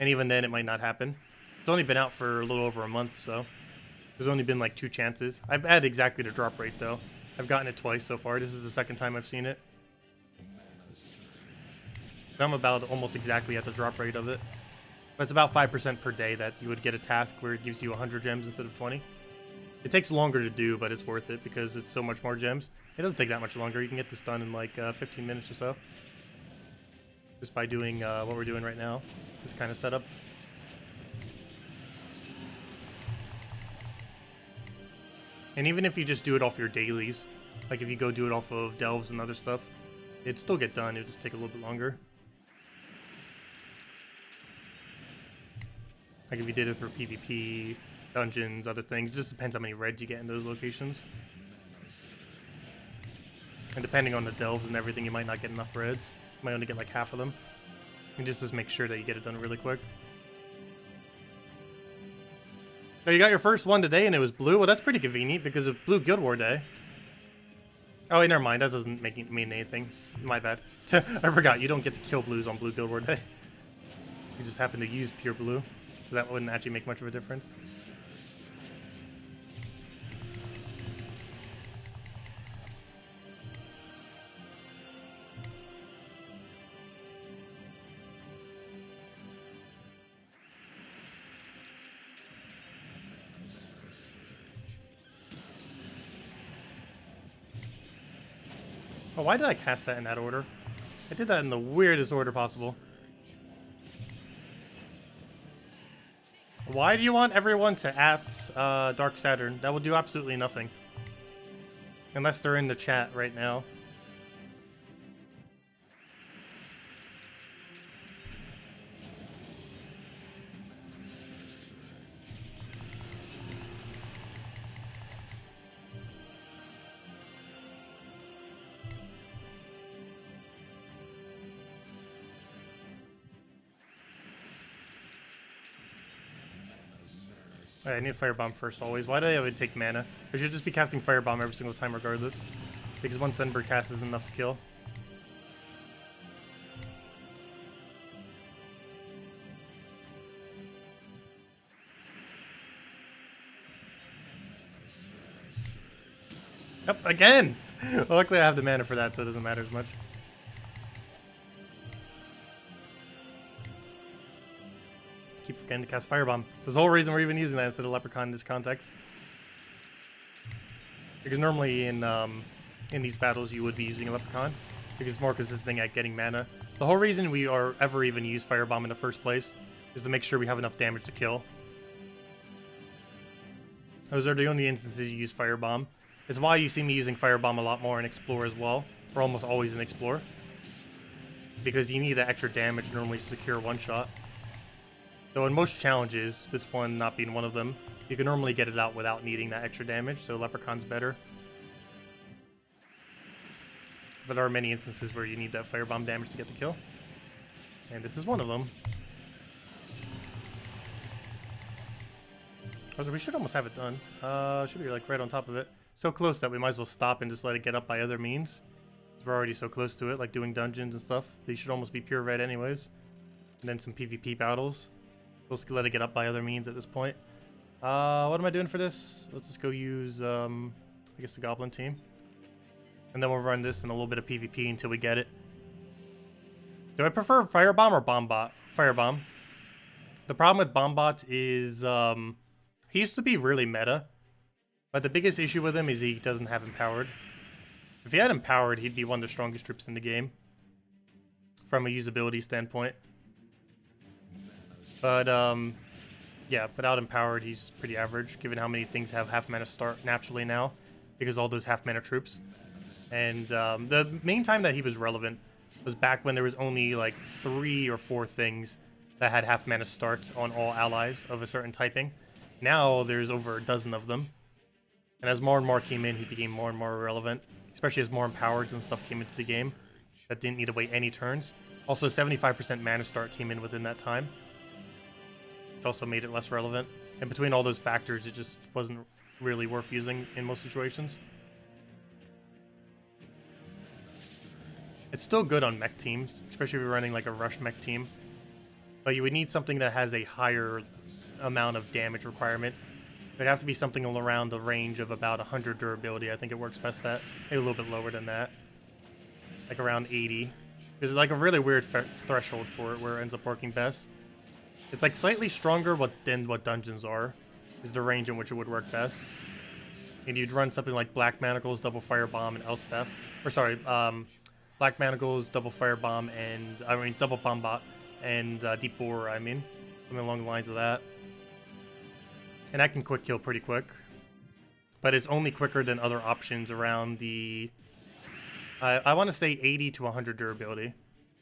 And even then, it might not happen. It's only been out for a little over a month, so there's only been like 2 chances. I've had exactly the drop rate, though. I've gotten it twice so far. This is the second time I've seen it. I'm about almost exactly at the drop rate of it. But it's about 5% per day that you would get a task where it gives you 100 gems instead of 20. It takes longer to do, but it's worth it because it's so much more gems. It doesn't take that much longer. You can get this done in like 15 minutes or so. Just by doing what we're doing right now. This kind of setup. And even if you just do it off your dailies, like if you go do it off of delves and other stuff, it'd still get done. It'd just take a little bit longer. Like if you did it through PvP dungeons, other things. It just depends how many reds you get in those locations. And depending on the delves and everything, you might not get enough reds. You might only get like half of them. And just make sure that you get it done really quick. So you got your first one today and it was blue? Well, that's pretty convenient because of Blue Guild War Day. Oh, wait, never mind. That doesn't mean anything. My bad. I forgot. You don't get to kill blues on Blue Guild War Day. You just happen to use pure blue. So that wouldn't actually make much of a difference. Oh, why did I cast that in that order? I did that in the weirdest order possible. Why do you want everyone to Dark Saturn? That will do absolutely nothing. Unless they're in the chat right now. Alright, I need a Firebomb first always. Why do I even take mana? I should just be casting Firebomb every single time regardless. Because one Sunbird cast is enough to kill. Yep, again! Well, luckily I have the mana for that, so it doesn't matter as much. Keep forgetting to cast Firebomb. That's the whole reason we're even using that instead of Leprechaun in this context. Because normally in these battles you would be using a Leprechaun. Because it's more consistent at getting mana. The whole reason we are ever even use Firebomb in the first place is to make sure we have enough damage to kill. Those are the only instances you use Firebomb. It's why you see me using Firebomb a lot more in Explore as well. Or almost always in Explore. Because you need that extra damage normally to secure one shot. Though in most challenges, this one not being one of them, you can normally get it out without needing that extra damage, so Leprechaun's better. But there are many instances where you need that Firebomb damage to get the kill. And this is one of them. Also, we should almost have it done. Should be like right on top of it. So close that we might as well stop and just let it get up by other means. We're already so close to it, like doing dungeons and stuff. They should almost be pure red anyways. And then some PvP battles. We'll just let it get up by other means at this point. What am I doing for this? Let's just go use, I guess the Goblin team. And then we'll run this in a little bit of PvP until we get it. Do I prefer Firebomb or Bombot? Firebomb. The problem with Bombot is, he used to be really meta. But the biggest issue with him is he doesn't have Empowered. If he had Empowered, he'd be one of the strongest troops in the game. From a usability standpoint. But, yeah, without Empowered, he's pretty average, given how many things have half mana start naturally now, because all those half mana troops. And the main time that he was relevant was back when there was only like 3 or 4 things that had half mana start on all allies of a certain typing. Now there's over a dozen of them. And as more and more came in, he became more and more relevant, especially as more Empowereds and stuff came into the game that didn't need to wait any turns. Also, 75% mana start came in within that time. Which also made it less relevant. And between all those factors, it just wasn't really worth using in most situations. It's still good on mech teams, especially if you're running like a rush mech team. But you would need something that has a higher amount of damage requirement. It'd have to be something around the range of about 100 durability. I think it works best at. Maybe a little bit lower than that. Like around 80. There's like a really weird threshold for it where it ends up working best. It's like slightly stronger than what dungeons are, is the range in which it would work best. And you'd run something like Black Manacles, Double Firebomb, and Elspeth. Or sorry, Black Manacles, Double Firebomb, and Double Bombot, and Deep Borer, something along the lines of that. And that can quick kill pretty quick. But it's only quicker than other options around the... I want to say 80 to 100 durability.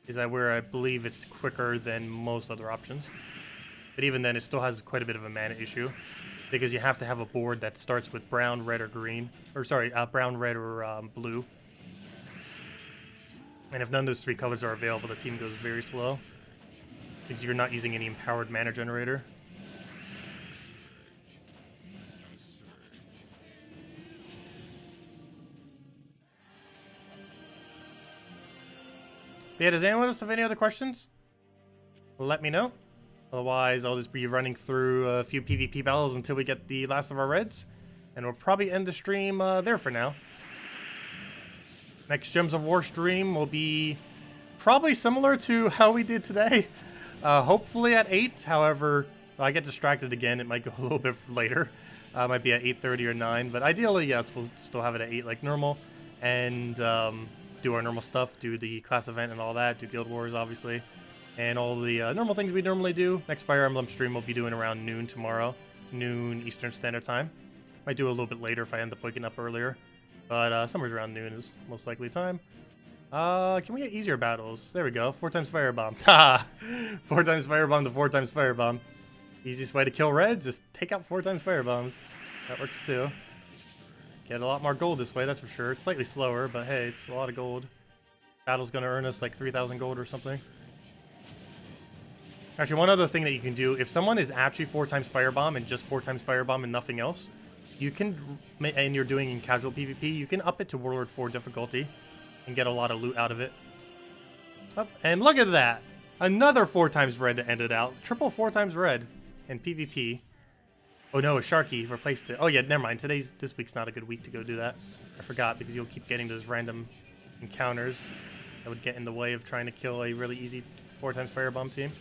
Is that where I believe it's quicker than most other options. But even then, it still has quite a bit of a mana issue. because you have to have a board that starts with brown, red, or green. Or sorry, brown, red, or blue. And if none of those 3 colors are available, the team goes very slow. Because you're not using any empowered mana generator. But yeah, does anyone else have any other questions? Let me know. Otherwise, I'll just be running through a few PvP battles until we get the last of our reds. And we'll probably end the stream there for now. Next Gems of War stream will be probably similar to how we did today. Hopefully at 8. However, if I get distracted again, it might go a little bit later. It might be at 8:30 or 9. But ideally, yes, we'll still have it at 8 like normal. And do our normal stuff. Do the class event and all that. Do Guild Wars, obviously. And all the normal things we normally do. Next Fire Emblem stream we'll be doing around noon tomorrow. Noon Eastern Standard Time. Might do a little bit later if I end up waking up earlier. But somewhere around noon is most likely time. Can we get easier battles? There we go. 4 times Firebomb. Ha! 4 times Firebomb to 4 times Firebomb. Easiest way to kill red, just take out 4 times Firebombs. That works too. Get a lot more gold this way, that's for sure. It's slightly slower, but hey, it's a lot of gold. Battle's gonna earn us like 3,000 gold or something. Actually, one other thing that you can do, if someone is actually 4 times Firebomb and just 4 times Firebomb and nothing else, you can, and you're doing in casual PvP, you can up it to Warlord 4 difficulty and get a lot of loot out of it. Oh, and look at that! Another 4 times red to end it out. Triple 4 times red in PvP. Oh no, a Sharky replaced it. Oh yeah, never mind. This week's not a good week to go do that. I forgot because you'll keep getting those random encounters that would get in the way of trying to kill a really easy 4 times Firebomb team.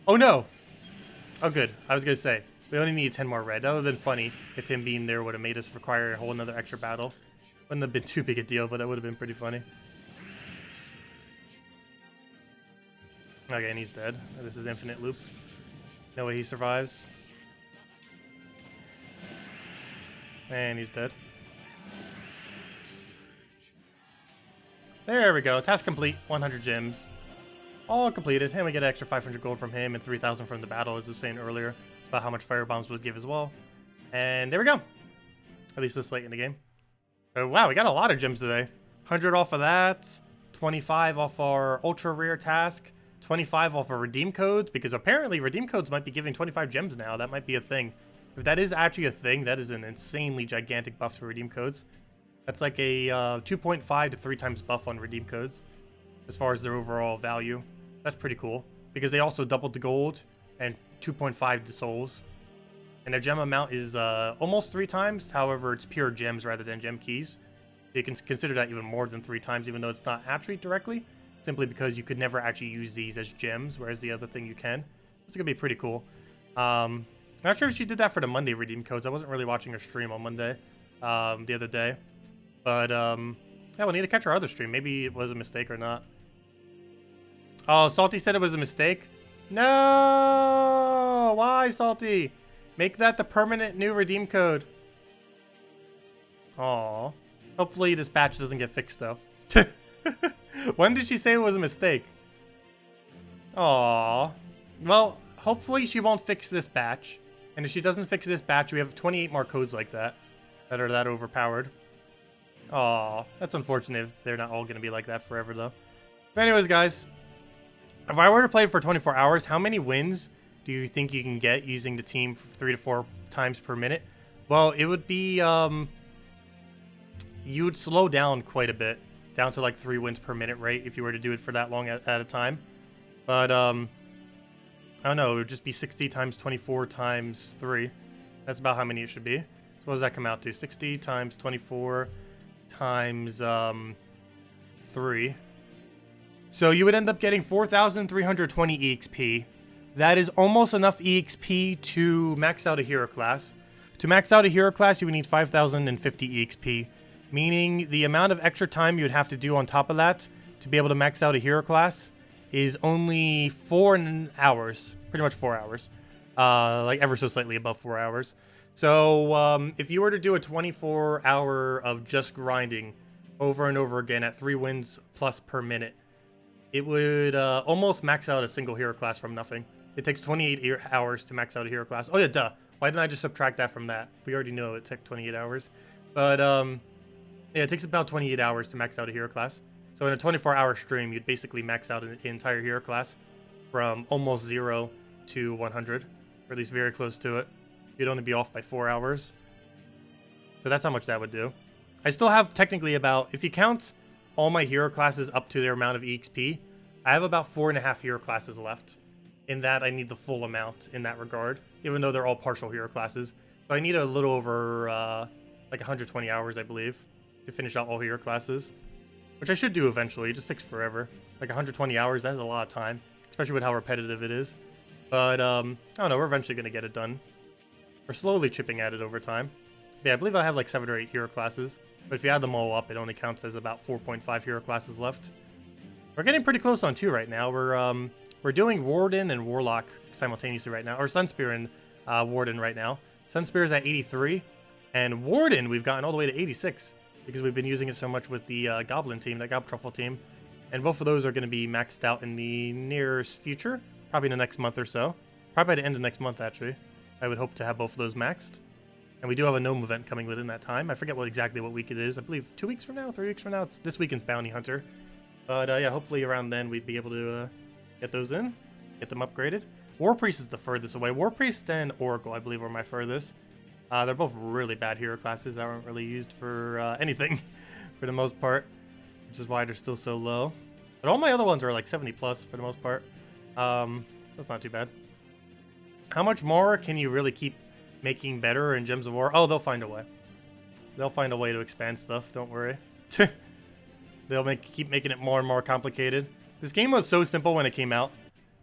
Oh no! Oh good. I was gonna say, we only need 10 more red. That would have been funny if him being there would have made us require a whole another extra battle. Wouldn't have been too big a deal, but that would have been pretty funny. Okay, and he's dead. This is infinite loop. No way he survives. And he's dead. There we go. Task complete. 100 gems. All completed. And we get an extra 500 gold from him and 3,000 from the battle, as I was saying earlier. It's about how much Firebombs would give as well. And there we go. At least this late in the game. Oh, wow, we got a lot of gems today. 100 off of that. 25 off our ultra rare task. 25 off of redeem codes, because apparently redeem codes might be giving 25 gems now. That might be a thing. If that is actually a thing, that is an insanely gigantic buff to redeem codes. That's like a 2.5 to 3 times buff on redeem codes as far as their overall value. That's pretty cool, because they also doubled the gold and 2.5 the souls. And their gem amount is almost 3 times. However, it's pure gems rather than gem keys. You can consider that even more than 3 times, even though it's not actually directly. Simply because you could never actually use these as gems, whereas the other thing you can. It's going to be pretty cool. Not sure if she did that for the Monday redeem codes. I wasn't really watching her stream on Monday the other day. But, yeah, we'll need to catch her other stream. Maybe it was a mistake or not. Oh, Salty said it was a mistake? No! Why, Salty? Make that the permanent new redeem code. Aw. Hopefully this batch doesn't get fixed, though. When did she say it was a mistake? Aw. Well, hopefully she won't fix this batch. And if she doesn't fix this batch, we have 28 more codes like that are that overpowered. Aw. That's unfortunate if they're not all going to be like that forever, though. But anyways, guys. If I were to play it for 24 hours, how many wins do you think you can get using the team 3 to 4 times per minute? Well, it would be, you would slow down quite a bit. Down to like 3 wins per minute rate if you were to do it for that long at a time. But, I don't know, it would just be 60 times 24 times 3. That's about how many it should be. So what does that come out to? 60 times 24 times 3. So you would end up getting 4,320 EXP. That is almost enough EXP to max out a hero class. To max out a hero class, you would need 5,050 EXP. Meaning the amount of extra time you would have to do on top of that to be able to max out a hero class is only 4 hours. Pretty much 4 hours. Like ever so slightly above 4 hours. So if you were to do a 24-hour of just grinding over and over again at 3 wins plus per minute, it would almost max out a single hero class from nothing. It takes 28 hours to max out a hero class. Oh yeah, duh. Why didn't I just subtract that from that? We already know it took 28 hours. But, yeah, it takes about 28 hours to max out a hero class. So in a 24-hour stream, you'd basically max out an entire hero class from almost 0 to 100, or at least very close to it. You'd only be off by 4 hours. So that's how much that would do. I still have technically about, if you count all my hero classes up to their amount of EXP, I have about 4.5 hero classes left. In that, I need the full amount in that regard, even though they're all partial hero classes. So I need a little over, like 120 hours, I believe, to finish out all hero classes. Which I should do eventually, it just takes forever. Like 120 hours, that's a lot of time, especially with how repetitive it is. But, I don't know, we're eventually going to get it done. We're slowly chipping at it over time. Yeah, I believe I have like 7 or 8 hero classes. But if you add them all up, it only counts as about 4.5 hero classes left. We're getting pretty close on 2 right now. We're doing Warden and Warlock simultaneously right now. Or Sunspear and Warden right now. Sunspear is at 83. And Warden, we've gotten all the way to 86. Because we've been using it so much with the Goblin team, that Gobtruffle team. And both of those are going to be maxed out in the nearest future. Probably in the next month or so. Probably by the end of next month, actually. I would hope to have both of those maxed. And we do have a Gnome event coming within that time. I forget exactly what week it is. I believe 2 weeks from now, 3 weeks from now. It's this weekend's Bounty Hunter. But yeah, hopefully around then we'd be able to get those in. Get them upgraded. War Priest is the furthest away. War Priest and Oracle, I believe, are my furthest. They're both really bad hero classes that aren't really used for anything for the most part. Which is why they're still so low. But all my other ones are like 70 plus for the most part. That's not too bad. How much more can you really keep making better in Gems of War? Oh, they'll find a way. They'll find a way to expand stuff, don't worry. They'll keep making it more and more complicated. This game was so simple when it came out,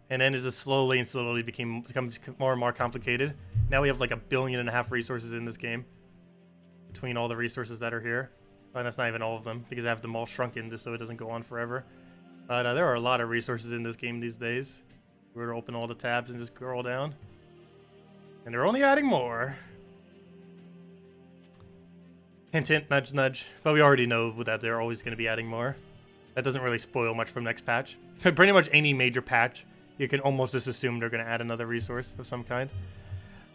and then it just slowly and slowly becomes more and more complicated. Now we have like 1.5 billion resources in this game, between all the resources that are here. And that's not even all of them, because I have them all shrunken just so it doesn't go on forever. But there are a lot of resources in this game these days. We're gonna open all the tabs and just scroll down. And they're only adding more. Hint, hint, nudge, nudge. But we already know that they're always going to be adding more. That doesn't really spoil much from next patch. Pretty much any major patch, you can almost just assume they're going to add another resource of some kind.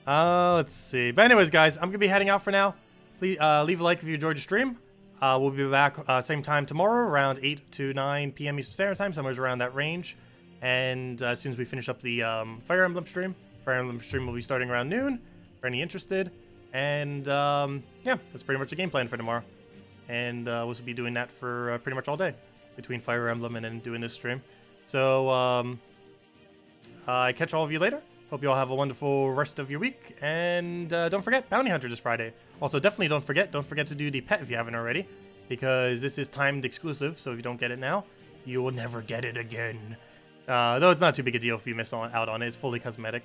Let's see. But anyways, guys, I'm going to be heading out for now. Please leave a like if you enjoyed the stream. We'll be back same time tomorrow, around 8 to 9 p.m. Eastern Standard Time, somewhere around that range. And as soon as we finish up the Fire Emblem stream, Fire Emblem stream will be starting around noon for any interested. And yeah, that's pretty much the game plan for tomorrow. And we'll be doing that for pretty much all day between Fire Emblem and then doing this stream. So I catch all of you later. Hope you all have a wonderful rest of your week. And don't forget, Bounty Hunter this Friday. Also, definitely don't forget to do the pet if you haven't already. Because this is timed exclusive, so if you don't get it now, you will never get it again. Though it's not too big a deal if you miss out on it. It's fully cosmetic.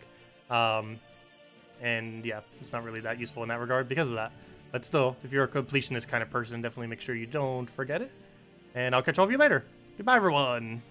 And yeah, it's not really that useful in that regard because of that. But still, if you're a completionist kind of person, definitely make sure you don't forget it. And I'll catch all of you later. Goodbye, everyone.